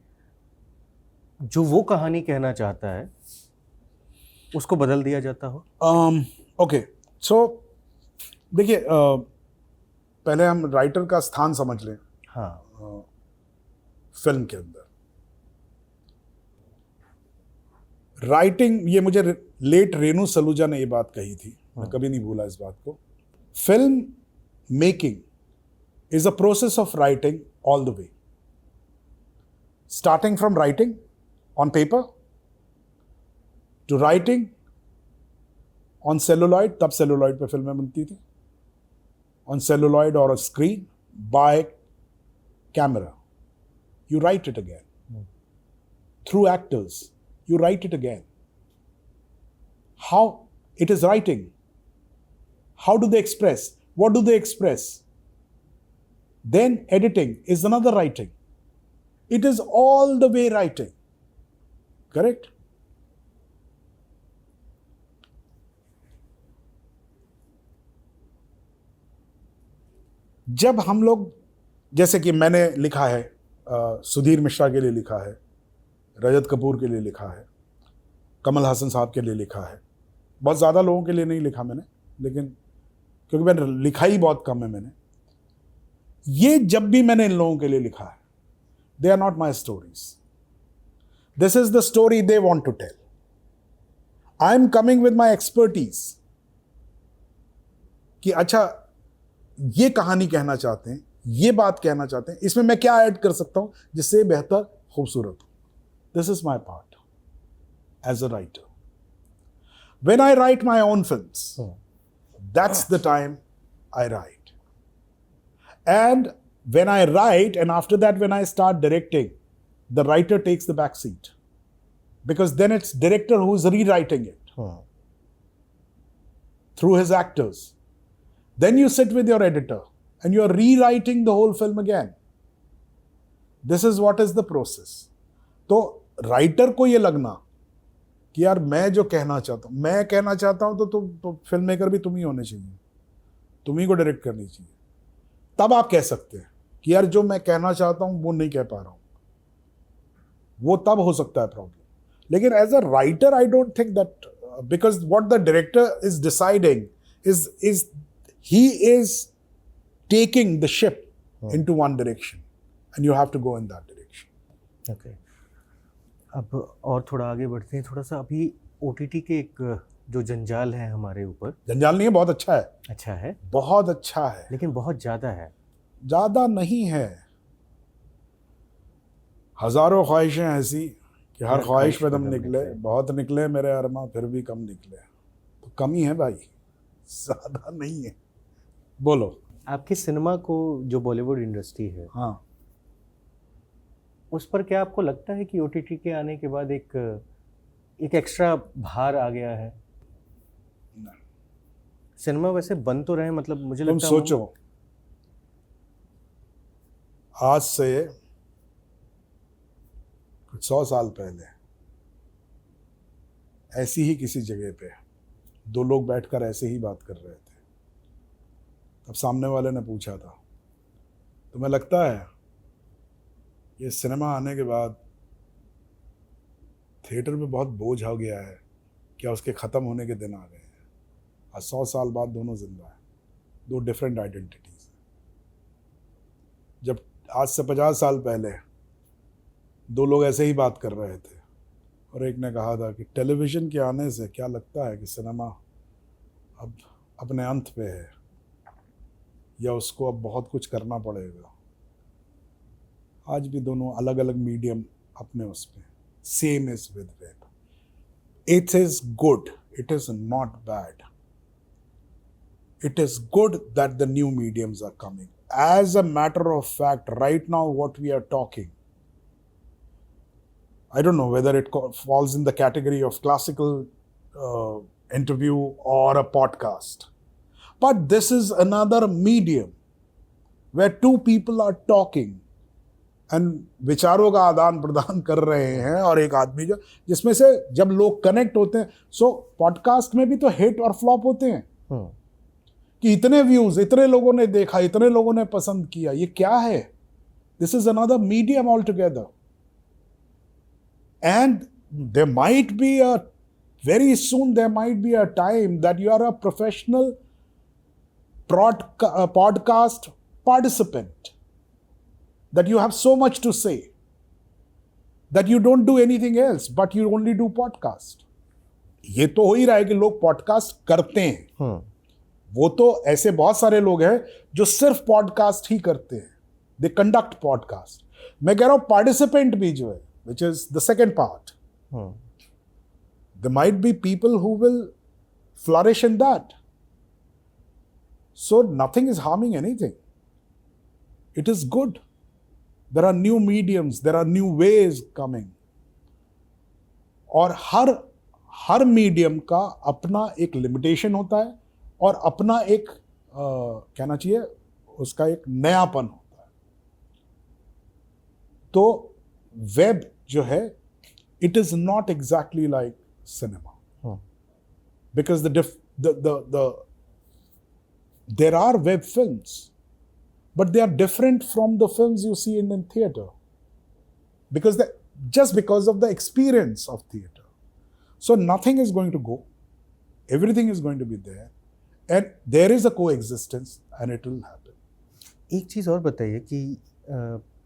जो वो कहानी कहना चाहता है उसको बदल दिया जाता हो? ओके, सो देखिए, पहले हम राइटर का स्थान समझ लें हाँ। फिल्म के अंदर। राइटिंग, ये मुझे लेट रेनू सलूजा ने ये बात कही थी, मैं कभी नहीं भूला इस बात को। Film making is a process of writing all the way, starting from writing on paper to writing on celluloid, तब सेलुलॉइड पे फिल्में बनती थी, ऑन सेलुलॉइड और screen, by camera, you write it again. Through actors, you write it again. How it is writing? How do they express? What do they express? Then editing is another writing. It is all the way writing. Correct? जब हम लोग, जैसे कि मैंने लिखा है, सुधीर मिश्रा के लिए लिखा है, रजत कपूर के लिए लिखा है, कमल हासन साहब के लिए लिखा है, बहुत ज़्यादा लोगों के लिए नहीं लिखा मैंने, लेकिन क्योंकि मैंने लिखा ही बहुत कम है मैंने। ये जब भी मैंने इन लोगों के लिए लिखा है, they are not my stories, this is the story they want to tell. I am coming with my expertise कि अच्छा ये कहानी कहना चाहते हैं, ये बात कहना चाहते हैं, इसमें मैं क्या ऐड कर सकता हूं जिससे बेहतर खूबसूरत हो। This is my part as a writer. When I write my own films, that's the time I write. And when I write, and after that when I start directing, the writer takes the back seat. Because then it's director who's rewriting it through his actors. Then you sit with your editor and you're rewriting the whole film again. This is what is the process. तो writer को ये लगना कि यार मैं जो कहना चाहता हूँ, मैं कहना चाहता हूँ, तो फिल्म मेकर भी तुम ही होने चाहिए, तुम ही को डायरेक्ट करनी चाहिए, तब आप कह सकते हैं कि यार जो मैं कहना चाहता हूँ वो नहीं कह पा रहा हूँ, वो तब हो सकता है प्रॉब्लम। लेकिन as a writer I don't think that, because what the director is deciding is he is taking the ship into one direction and you have to go in that direction. Okay. अब और थोड़ा आगे बढ़ते हैं, थोड़ा सा अभी OTT के एक जो जंजाल है हमारे ऊपर। जंजाल नहीं है, बहुत अच्छा है। अच्छा है, बहुत अच्छा है, लेकिन बहुत ज़्यादा है। ज़्यादा नहीं है, हजारों ख्वाहिशें ऐसी कि हर ख्वाहिश पे दम निकले, बहुत निकले मेरे अरमा फिर भी कम निकले। तो कम ही है भाई, ज़्यादा नहीं है। बोलो। आपकी सिनेमा को जो बॉलीवुड इंडस्ट्री है, हाँ, उस पर क्या आपको लगता है कि OTT के आने के बाद एक एक्स्ट्रा भार आ गया है? नहीं। सिनेमा वैसे बन तो रहे, मतलब मुझे तुम लगता है सोचो, आज से कुछ 100 साल पहले ऐसी ही किसी जगह पे दो लोग बैठकर ऐसे ही बात कर रहे थे। तब सामने वाले ने पूछा था, तुम्हें लगता है ये सिनेमा आने के बाद थिएटर में बहुत बोझ हो गया है, क्या उसके ख़त्म होने के दिन आ गए हैं? आज 100 साल बाद दोनों जिंदा हैं, दो डिफरेंट आइडेंटिटीज। जब आज से 50 साल पहले दो लोग ऐसे ही बात कर रहे थे और एक ने कहा था कि टेलीविज़न के आने से क्या लगता है कि सिनेमा अब अपने अंत पे है या उसको अब बहुत कुछ करना पड़ेगा। आज भी दोनों अलग अलग मीडियम अपने उस पे, same is with web. It is good, it is not bad, it is good that the new mediums are coming. As a matter of fact, right now what we are talking, I don't know whether it falls in the category of classical interview or a podcast. But this is another medium where two people are talking and विचारों का आदान प्रदान कर रहे हैं, और एक आदमी जो जिसमें से जब लोग कनेक्ट होते हैं, सो पॉडकास्ट में भी तो हिट और फ्लॉप होते हैं। कि इतने व्यूज, इतने लोगों ने देखा, इतने लोगों ने पसंद किया, ये क्या है? This is another medium all together. And there might be a very soon there might be a time that you are a professional podcast participant, that you have so much to say that you don't do anything else but you only do podcast. ये तो हो ही रहा है कि लोग podcast करते हैं. वो तो ऐसे बहुत सारे लोग हैं जो सिर्फ पॉडकास्ट ही करते हैं, दे कंडक्ट पॉडकास्ट. मैं कह रहा हूं पार्टिसिपेंट भी जो है, which is the second part, there might be people who will flourish in that. So nothing is harming anything. It is good. There are new mediums, there are new ways coming. और हर medium का अपना एक limitation होता है और अपना एक कहना चाहिए उसका एक नयापन होता है. तो वेब जो है, it is not exactly like cinema, because there are web films, but they are different from the films you see in theater, because just because of the experience of theater. So nothing is going to go, everything is going to be there, and there is a coexistence and it will happen. एक चीज़ और बताइए कि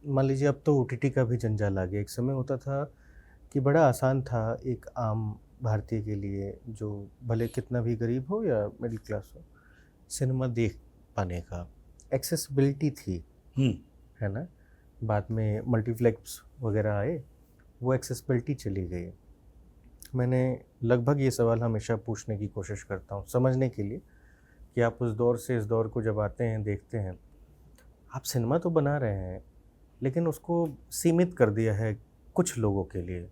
मान लीजिए अब तो OTT का भी जंजाल आ गया. एक समय होता था कि बड़ा आसान था एक आम भारतीय के लिए, जो भले कितना भी गरीब हो या मिडिल क्लास हो, सिनेमा देख पाने का एक्सेसिबिलिटी थी, है ना. बाद में मल्टीप्लेक्स वगैरह आए, वो एक्सेसिबिलिटी चली गई. मैंने लगभग ये सवाल हमेशा पूछने की कोशिश करता हूँ, समझने के लिए, कि आप उस दौर से इस दौर को जब आते हैं, देखते हैं, आप सिनेमा तो बना रहे हैं लेकिन उसको सीमित कर दिया है कुछ लोगों के लिए.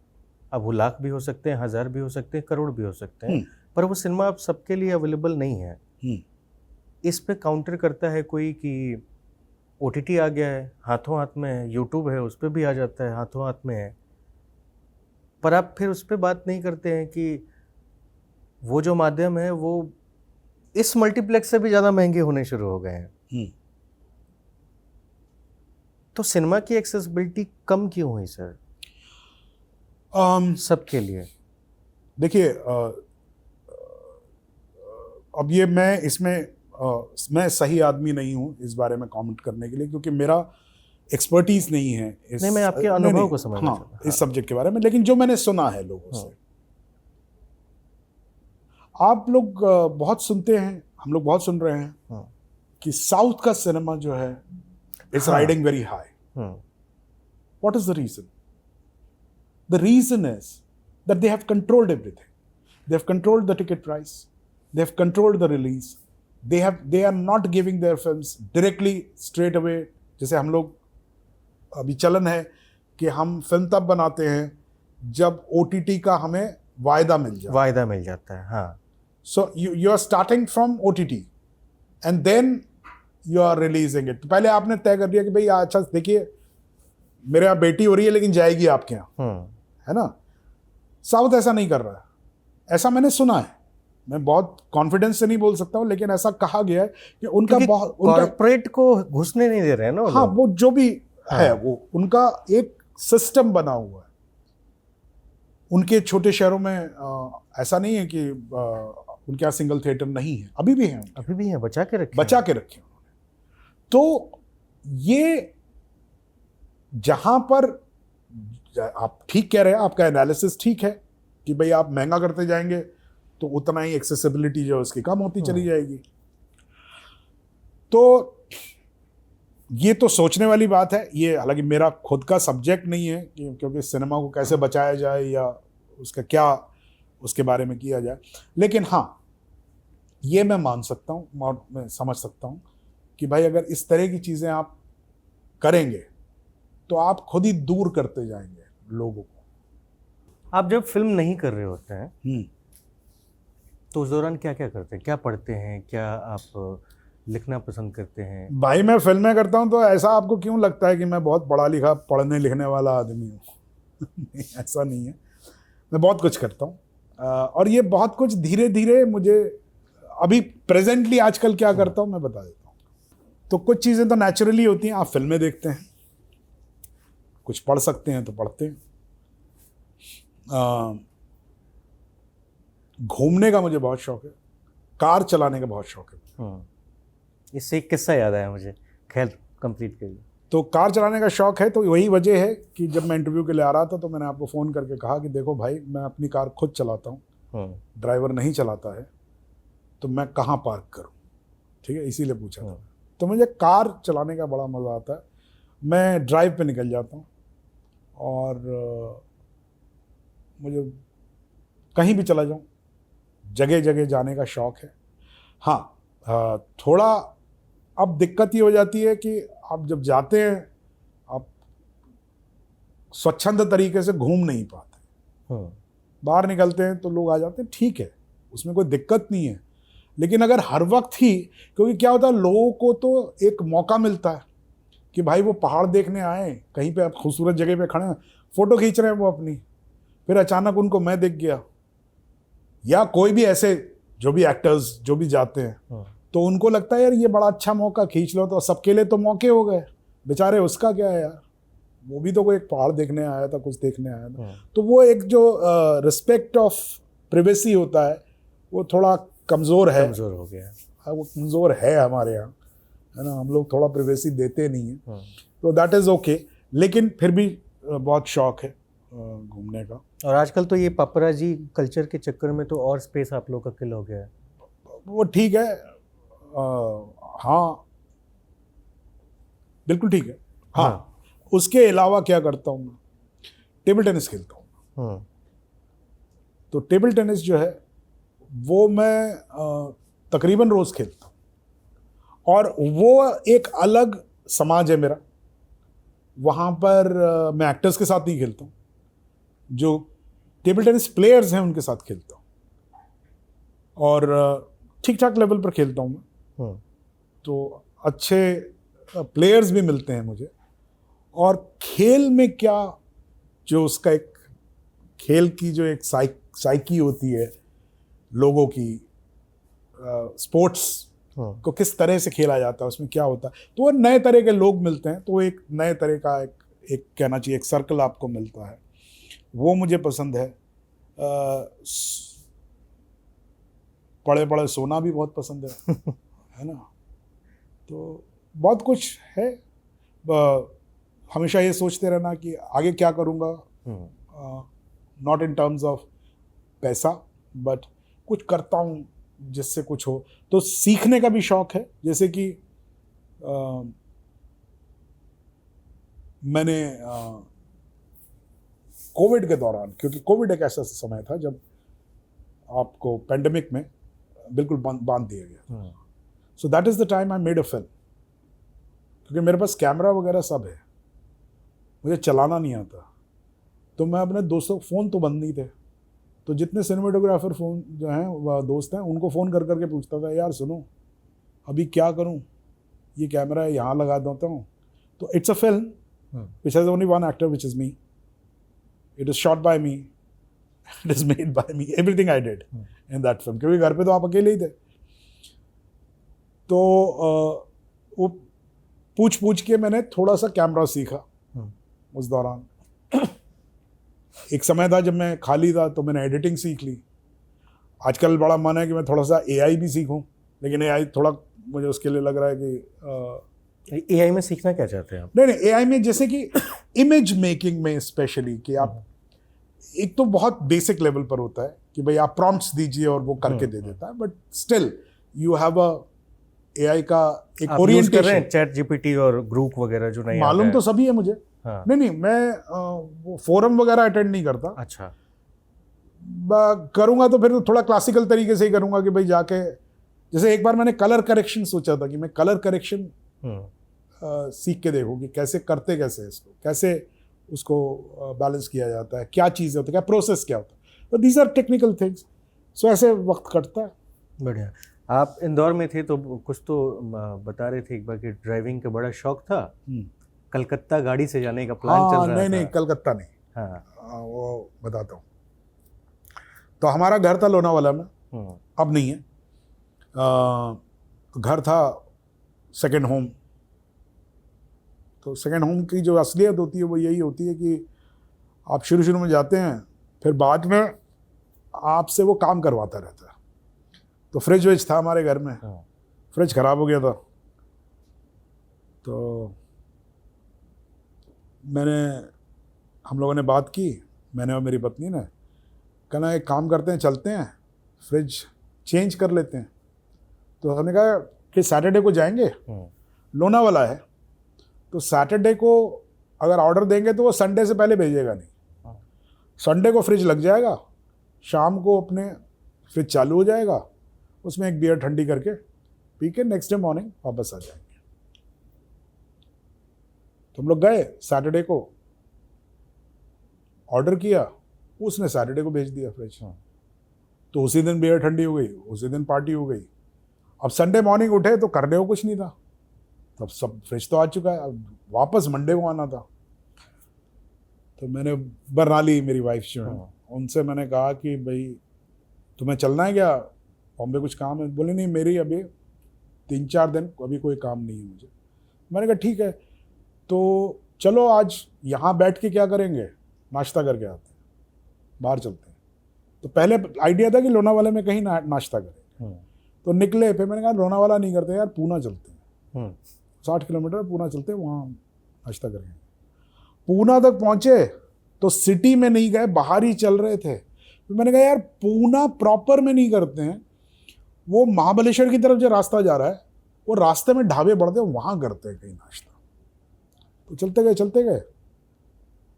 अब वो लाख भी हो सकते हैं, 1000 भी हो सकते हैं, करोड़ भी हो सकते हैं, पर वो सिनेमा अब सबके लिए अवेलेबल नहीं है. इस पे काउंटर करता है कोई कि OTT आ गया है, हाथों हाथ में है, यूट्यूब है, उस पर भी आ जाता है, हाथों हाथ में है. पर आप फिर उस पर बात नहीं करते हैं कि वो जो माध्यम है वो इस मल्टीप्लेक्स से भी ज़्यादा महंगे होने शुरू हो गए हैं. तो सिनेमा की एक्सेसिबिलिटी कम क्यों हुई सर सबके लिए? देखिए, अब ये मैं इसमें मैं सही आदमी नहीं हूँ इस बारे में कमेंट करने के लिए, क्योंकि मेरा एक्सपर्टीज नहीं है इस, नहीं, मैं आपके अनुभव को समझना चाहता हूँ इस सब्जेक्ट के बारे में. लेकिन जो मैंने सुना है लोगों से, आप लोग बहुत सुनते हैं, हम लोग बहुत सुन रहे हैं कि साउथ का सिनेमा जो है is riding very high. What is the reason? The reason is that they have controlled everything. They have controlled the ticket price. They have controlled the release. They are not giving their films directly straight away. जैसे हम लोग अभी चलन है कि हम film तब बनाते हैं जब OTT का हमें वायदा मिल जाता है. हाँ. So you are starting from OTT and then you are releasing it. पहले आपने तय कर दिया कि भाई अच्छा देखिए, मेरे यहाँ बेटी हो रही है लेकिन जाएगी आपके यहाँ, है ना. साउथ ऐसा नहीं कर रहा है, ऐसा मैंने सुना है. मैं बहुत कॉन्फिडेंस से नहीं बोल सकता हूँ, लेकिन ऐसा कहा गया है कि उनका बहुत कॉर्पोरेट को घुसने नहीं दे रहे हैं ना. हाँ, वो जो भी है, वो उनका एक सिस्टम बना हुआ है. उनके छोटे शहरों में ऐसा नहीं है कि उनके यहाँ सिंगल थिएटर नहीं है, अभी भी है, बचा के रखे. तो ये जहां पर आप ठीक कह रहे हैं, आपका एनालिसिस ठीक है कि भाई आप महंगा करते जाएंगे तो उतना ही एक्सेसिबिलिटी जो है उसकी कम होती चली जाएगी. तो ये तो सोचने वाली बात है. ये हालांकि मेरा खुद का सब्जेक्ट नहीं है क्योंकि सिनेमा को कैसे बचाया जाए या उसका क्या उसके बारे में किया जाए, लेकिन हाँ, ये मैं मान सकता हूँ, मैं समझ सकता हूँ कि भाई अगर इस तरह की चीज़ें आप करेंगे तो आप खुद ही दूर करते जाएंगे लोगों को. आप जब फिल्म नहीं कर रहे होते हैं तो उस दौरान क्या क्या करते हैं? क्या पढ़ते हैं? क्या आप लिखना पसंद करते हैं? भाई मैं फिल्में करता हूँ तो ऐसा आपको क्यों लगता है कि मैं बहुत पढ़ा लिखा पढ़ने लिखने वाला आदमी हूँ? ऐसा नहीं है, मैं बहुत कुछ करता हूँ और ये बहुत कुछ धीरे धीरे मुझे अभी प्रेजेंटली आजकल क्या करता हूँ मैं बता देता हूँ। तो कुछ चीज़ें तो नेचुरली होती हैं, आप फिल्में देखते हैं, कुछ पढ़ सकते हैं तो पढ़ते हैं। घूमने का मुझे बहुत शौक है, कार चलाने का बहुत शौक है। इससे एक किस्सा याद आया मुझे, खैर कंप्लीट करिए। तो कार चलाने का शौक है, तो वही वजह है कि जब मैं इंटरव्यू के लिए आ रहा था तो मैंने आपको फ़ोन करके कहा कि देखो भाई, मैं अपनी कार खुद चलाता हूँ, ड्राइवर नहीं चलाता है, तो मैं कहाँ पार्क करूँ, ठीक है, इसीलिए पूछा था। तो मुझे कार चलाने का बड़ा मज़ा आता है। मैं ड्राइव पे निकल जाता हूँ और मुझे कहीं भी चला जाऊँ, जगह जगह जाने का शौक है। हाँ, थोड़ा अब दिक्कत ये हो जाती है कि आप जब जाते हैं, आप स्वच्छंद तरीके से घूम नहीं पाते। बाहर निकलते हैं तो लोग आ जाते हैं, ठीक है, उसमें कोई दिक्कत नहीं है। लेकिन अगर हर वक्त ही, क्योंकि क्या होता है, लोगों को तो एक मौका मिलता है कि भाई वो पहाड़ देखने आए, कहीं पे आप खूबसूरत जगह पे खड़े हैं, फ़ोटो खींच रहे हैं वो अपनी, फिर अचानक उनको मैं दिख गया, या कोई भी ऐसे जो भी एक्टर्स जो भी जाते हैं, तो उनको लगता है यार ये बड़ा अच्छा मौका, खींच लो। तो सबके लिए तो मौके हो गए, बेचारे उसका क्या है यार, वो भी तो कोई एक पहाड़ देखने आया था, कुछ देखने आया था। तो वो एक जो रिस्पेक्ट ऑफ प्राइवेसी होता है वो थोड़ा कमज़ोर हो गया है। वो कमज़ोर है हमारे यहाँ, है ना, हम लोग थोड़ा प्राइवेसी देते नहीं हैं, तो दैट इज़ ओके। लेकिन फिर भी बहुत शौक है घूमने का। और आजकल तो ये पापराजी कल्चर के चक्कर में तो और स्पेस आप लोग का किल हो गया है। वो ठीक है, हाँ बिल्कुल ठीक है। हाँ, उसके अलावा क्या करता हूँ मैं, टेबल टेनिस खेलता हूँ। तो टेबल टेनिस जो है वो मैं तकरीबन रोज़ खेलता हूँ, और वो एक अलग समाज है मेरा। वहाँ पर मैं एक्टर्स के साथ नहीं खेलता हूँ, जो टेबल टेनिस प्लेयर्स हैं उनके साथ खेलता हूँ, और ठीक ठाक लेवल पर खेलता हूँ मैं। तो अच्छे प्लेयर्स भी मिलते हैं मुझे। और खेल में क्या, जो उसका एक खेल की जो एक साइकी होती है लोगों की, स्पोर्ट्स को किस तरह से खेला जाता है, उसमें क्या होता है, तो वो नए तरह के लोग मिलते हैं, तो एक नए तरह का एक कहना चाहिए एक सर्कल आपको मिलता है, वो मुझे पसंद है। पड़े पड़े सोना भी बहुत पसंद है है ना। तो बहुत कुछ है, हमेशा ये सोचते रहना कि आगे क्या करूँगा, नॉट इन टर्म्स ऑफ पैसा, बट कुछ करता हूँ जिससे कुछ हो। तो सीखने का भी शौक है, जैसे कि मैंने कोविड के दौरान, क्योंकि कोविड एक ऐसा समय था जब आपको पेंडेमिक में बिल्कुल बांध दिया गया, so that is the time I made a film. क्योंकि मेरे पास कैमरा वगैरह सब है, मुझे चलाना नहीं आता, तो मैं अपने दोस्तों, फ़ोन तो बंद नहीं थे, तो जितने सिनेमेटोग्राफर फ़ोन जो हैं दोस्त हैं, उनको फ़ोन कर करके पूछता था, यार सुनो अभी क्या करूं, ये कैमरा है यहाँ लगा देता हूँ। तो it's a film which has only one actor which is me, it is shot bye me, it is made by me, everything I did in that film, क्योंकि घर पे तो आप अकेले ही थे। तो वो पूछ के मैंने थोड़ा सा कैमरा सीखा उस दौरान। एक समय था जब मैं खाली था, तो मैंने एडिटिंग सीख ली। आजकल बड़ा मन है कि मैं थोड़ा सा एआई भी सीखूं, लेकिन एआई थोड़ा मुझे उसके लिए लग रहा है कि एआई में सीखना क्या चाहते हैं आप? नहीं, एआई में जैसे कि इमेज मेकिंग में स्पेशली, कि आप एक तो बहुत बेसिक लेवल पर होता है कि भाई आप प्रॉम्प्ट्स दीजिए और वो करके दे देता है, but still you have a AI का एक ओरिएंटेशन। चैट जीपीटी और ग्रुप वगैरह जो नहीं मालूम तो सभी है मुझे। हाँ। नहीं, मैं वो फोरम वगैरह अटेंड नहीं करता। अच्छा। करूँगा तो फिर थोड़ा क्लासिकल तरीके से ही करूँगा कि भाई जाके, जैसे एक बार मैंने कलर करेक्शन सोचा था कि मैं कलर करेक्शन सीख के देखूँ कि कैसे करते, कैसे इसको, कैसे उसको बैलेंस किया जाता है, क्या चीज़ होती है, क्या प्रोसेस क्या होता है। तो दीज आर टेक्निकल थिंग्स। सो ऐसे वक्त कटता है। बढ़िया। आप इंदौर में थे तो कुछ तो बता रहे थे एक बार कि ड्राइविंग का बड़ा शौक था, कलकत्ता गाड़ी से जाने का प्लान चल रहा था। नहीं, कलकत्ता नहीं। हाँ। वो बताता हूँ। तो हमारा घर था लोनावाला में, अब नहीं है। तो घर था सेकंड होम। तो सेकंड होम की जो असलियत होती है वो यही होती है कि आप शुरू शुरू में जाते हैं, फिर बाद में आपसे वो काम करवाता रहता है। तो फ्रिज विज था हमारे घर में, फ्रिज ख़राब हो गया था, तो हम लोगों ने बात की, मैंने और मेरी पत्नी ने, कहना एक काम करते हैं, चलते हैं फ्रिज चेंज कर लेते हैं। तो हमने कहा कि सैटरडे को जाएंगे, लोनावाला है, तो सैटरडे को अगर ऑर्डर देंगे तो वो संडे से पहले भेजेगा नहीं। संडे को फ्रिज लग जाएगा, शाम को अपने फ्रिज चालू हो जाएगा, उसमें एक बियर ठंडी करके पी के नेक्स्ट डे मॉर्निंग वापस आ जाएंगे। तो हम लोग गए, सैटरडे को ऑर्डर किया, उसने सैटरडे को भेज दिया फ्रिज। तो उसी दिन बियर ठंडी हो गई, उसी दिन पार्टी हो गई। अब संडे मॉर्निंग उठे तो करने को कुछ नहीं था, तब सब फ्रिज तो आ चुका है, अब वापस मंडे को आना था। तो मैंने बरनाली मेरी वाइफ जो है, उनसे मैंने कहा कि भाई तुम्हें चलना है क्या, बॉम्बे कुछ काम है? बोले नहीं, मेरी अभी 3-4 दिन अभी कोई काम नहीं है मुझे। मैंने कहा ठीक है, तो चलो आज यहाँ बैठ के क्या करेंगे, नाश्ता करके आते हैं, बाहर चलते हैं। तो पहले आइडिया था कि लोनावाला में कहीं नाश्ता करेंगे। तो निकले, फिर मैंने कहा लोनावाला नहीं करते यार, पूना चलते हैं, 60 किलोमीटर पूना चलते हैं, वहाँ नाश्ता करेंगे। पूना तक पहुँचे तो सिटी में नहीं गए, बाहर ही चल रहे थे। तो मैंने कहा यार पूना प्रॉपर में नहीं करते हैं, वो महाबलेश्वर की तरफ जो रास्ता जा रहा है वो रास्ते में ढाबे बढ़ते हैं, वहाँ करते हैं कहीं नाश्ता। तो चलते गए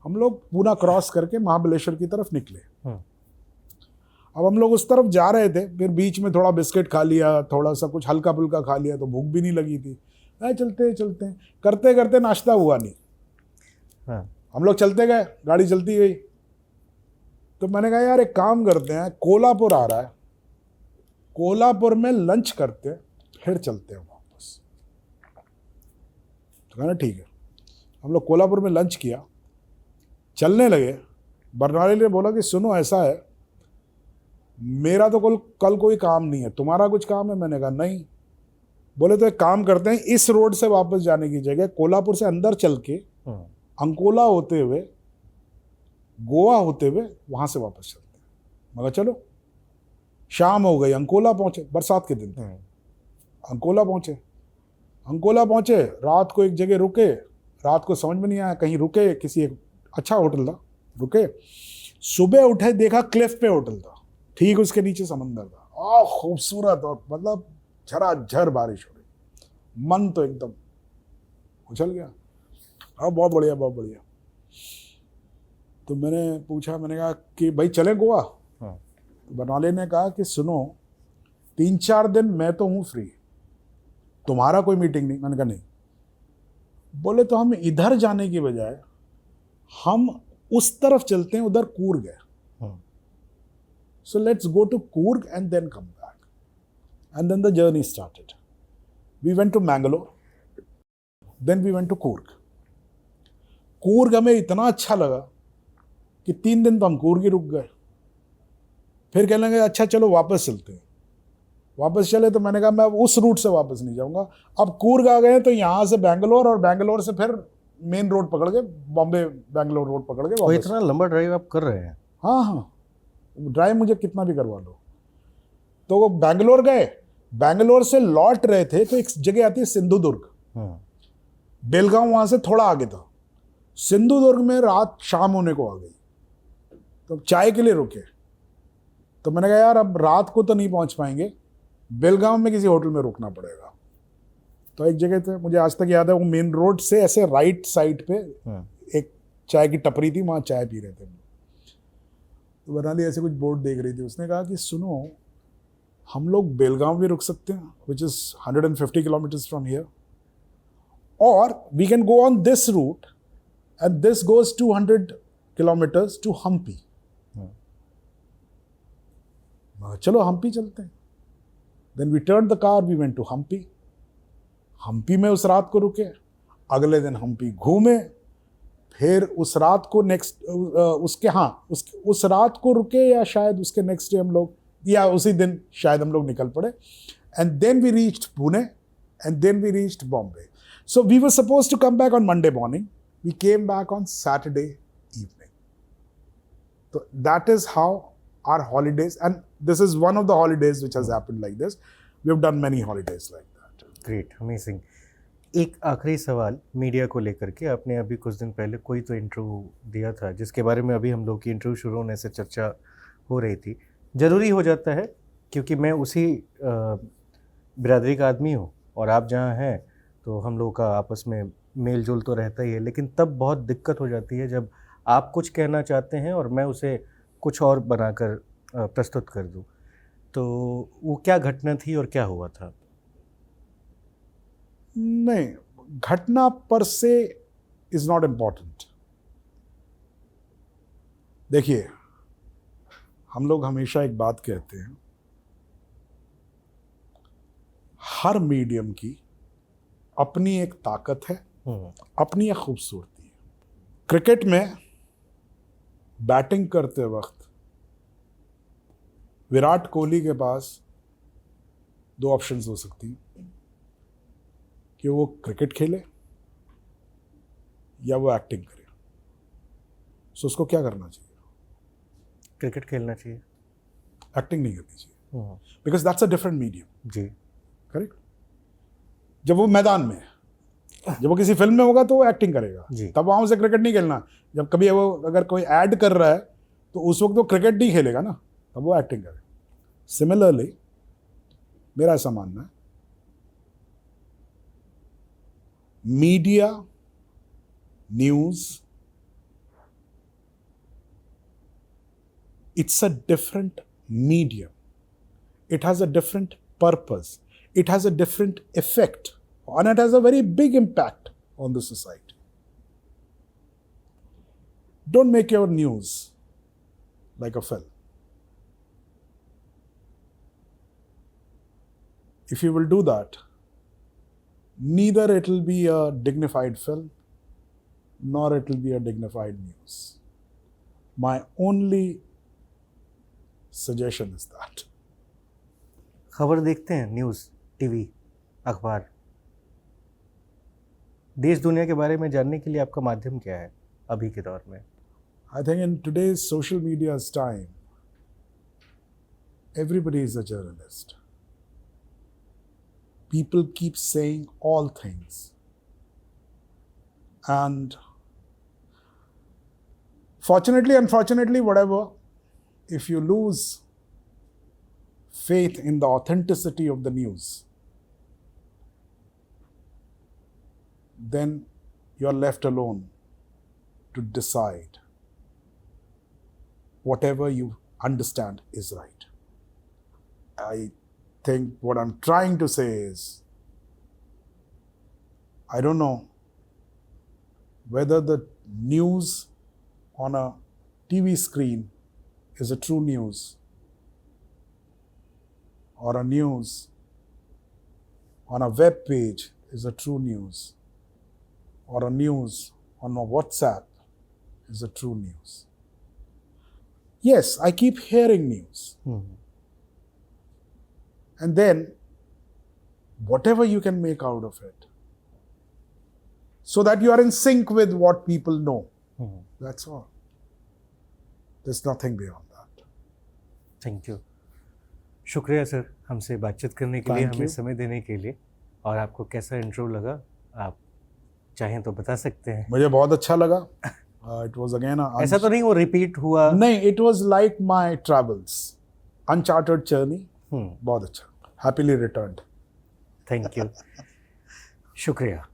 हम लोग पूना क्रॉस करके महाबलेश्वर की तरफ निकले। अब हम लोग उस तरफ जा रहे थे, फिर बीच में थोड़ा बिस्किट खा लिया, थोड़ा सा कुछ हल्का फुल्का खा लिया, तो भूख भी नहीं लगी थी। चलते करते करते नाश्ता हुआ नहीं। हम लोग चलते गए, गाड़ी चलती गई। तो मैंने कहा यार एक काम करते हैं, कोल्हापुर आ रहा है, कोल्हापुर में लंच करते हैं, फिर चलते हैं वापस। तो कहना ठीक है। हम लोग कोल्हापुर में लंच किया, चलने लगे। बरनाली ने बोला कि सुनो ऐसा है, मेरा तो कल कोई काम नहीं है, तुम्हारा कुछ काम है? मैंने कहा नहीं। बोले तो एक काम करते हैं, इस रोड से वापस जाने की जगह कोल्हापुर से अंदर चल के अंकोला होते हुए, गोवा होते हुए वहां से वापस चलते हैं। मगर चलो, शाम हो गई, अंकोला पहुंचे, बरसात के दिन थे। अंकोला पहुंचे, रात को एक जगह रुके, रात को समझ में नहीं आया, कहीं रुके, किसी एक अच्छा होटल था, रुके। सुबह उठे, देखा क्लिफ पे होटल था, ठीक उसके नीचे समंदर था, खूबसूरत, और मतलब झराझर बारिश हो रही, मन तो एकदम उछल गया। बहुत बढ़िया। तो मैंने पूछा, मैंने कहा कि भाई चलें गोवा? तो बरनाले ने कहा कि सुनो 3-4 दिन मैं तो हूँ फ्री, तुम्हारा कोई मीटिंग नहीं। मैंने कहा नहीं। बोले तो हम इधर जाने की बजाय हम उस तरफ चलते हैं, उधर कूर्ग है, so let's go to Coorg and then come back. And then the journey started. We went to Mangalore, then we went to Coorg. Coorg हमें इतना अच्छा लगा कि 3 दिन तो हम कूर्ग ही रुक गए। फिर कहने लगे अच्छा चलो वापस चलते हैं। वापस चले तो मैंने कहा मैं उस रूट से वापस नहीं जाऊंगा। अब कूर्ग आ गए तो यहाँ से बैंगलोर, और बैंगलोर से फिर मेन रोड पकड़ के बॉम्बे बैंगलोर रोड पकड़ के वापस। इतना लंबा ड्राइव आप कर रहे हैं? हाँ, ड्राइव मुझे कितना भी करवा लो। तो वो बैंगलोर गए, बैंगलोर से लौट रहे थे तो एक जगह आती है सिंधुदुर्ग, बेलगांव वहां से थोड़ा आगे था। सिंधुदुर्ग में रात शाम होने को आ गई, तो चाय के लिए रुके। तो मैंने कहा यार अब रात को तो नहीं पहुंच पाएंगे, बेलगांव में किसी होटल में रुकना पड़ेगा। तो एक जगह थे, मुझे आज तक याद है, वो मेन रोड से ऐसे राइट साइड पे एक चाय की टपरी थी, वहां चाय पी रहे थे। तो बरनाली ऐसे कुछ बोर्ड देख रही थी, उसने कहा कि सुनो हम लोग बेलगांव भी रुक सकते हैं, which is 150 kilometres from here, और we can go on this route and this goes 200 kilometres to Hampi. चलो हम्पी चलते हैं। Then we turn the car, we went to Hampi. Hampi में उस रात को रुके, अगले दिन हम्पी घूमे, फिर उस रात को उस रात को रुके, या शायद उसके नेक्स्ट डे हम लोग, या उसी दिन शायद हम लोग निकल पड़े। And then we reached Pune, and then we reached Bombay. So we were supposed to come back on Monday morning. We came back on Saturday evening. So that is how our holidays, and this is one of the holidays which has happened like this. We have done many holidays like that. Great, amazing. एक आखिरी सवाल media को लेकर के, आपने अभी कुछ दिन पहले कोई तो इंटरव्यू दिया था जिसके बारे में अभी हम लोग की इंटरव्यू शुरू होने से चर्चा हो रही थी। ज़रूरी हो जाता है क्योंकि मैं उसी बिरादरी का आदमी हूँ और आप जहाँ हैं तो हम लोगों का आपस में मेल जोल तो रहता ही है, लेकिन तब बहुत दिक्कत हो जाती है जब आप कुछ कहना चाहते हैं और मैं उसे कुछ और बनाकर प्रस्तुत कर दूँ। तो वो क्या घटना थी और क्या हुआ था? नहीं, घटना पर से इज नॉट इम्पॉर्टेंट। देखिए, हम लोग हमेशा एक बात कहते हैं, हर मीडियम की अपनी एक ताकत है, अपनी एक खूबसूरती है। क्रिकेट में बैटिंग करते वक्त विराट कोहली के पास दो ऑप्शंस हो सकती हैं कि वो क्रिकेट खेले या वो एक्टिंग करे। सो उसको क्या करना चाहिए? क्रिकेट खेलना चाहिए, एक्टिंग नहीं करनी चाहिए, because that's a different medium. जी, करेक्ट। जब वो मैदान में, जब वो किसी फिल्म में होगा तो वो एक्टिंग करेगा, तब वहां उसे क्रिकेट नहीं खेलना। जब कभी वो अगर कोई ऐड कर रहा है तो उस वक्त वो क्रिकेट नहीं खेलेगा ना, तब वो एक्टिंग करेगा। सिमिलरली मेरा ऐसा मानना है, media, news, it's a different medium. It has a different purpose. It has a different effect, and it has a very big impact on the society. Don't make your news like a film. If you will do that, neither it will be a dignified film, nor it will be a dignified news. My only suggestion is that. खबर देखते हैं, news, TV, अखबार, देश दुनिया के बारे में जानने के लिए आपका माध्यम क्या है अभी के दौर में? I think in today's social media's time, everybody is a journalist. People keep saying all things. And fortunately, unfortunately, whatever, if you lose faith in the authenticity of the news, then you're left alone to decide whatever you understand is right. I think what I'm trying to say is, I don't know whether the news on a TV screen is a true news, or a news on a web page is a true news, or a news on a WhatsApp is a true news. Yes, I keep hearing news. And then, whatever you can make out of it, so that you are in sync with what people know. That's all. There's nothing beyond that. Thank you, शुक्रिया sir हमसे बातचीत करने के लिए, Thank हमें you. समय देने के लिए। और आपको कैसा इंटरव्यू लगा, आप चाहें तो बता सकते हैं। मुझे बहुत अच्छा लगा। It was again a ऐसा तो नहीं वो रिपीट हुआ? नहीं, it was like my travels, uncharted journey. बहुत अच्छा, happily returned. थैंक यू, शुक्रिया।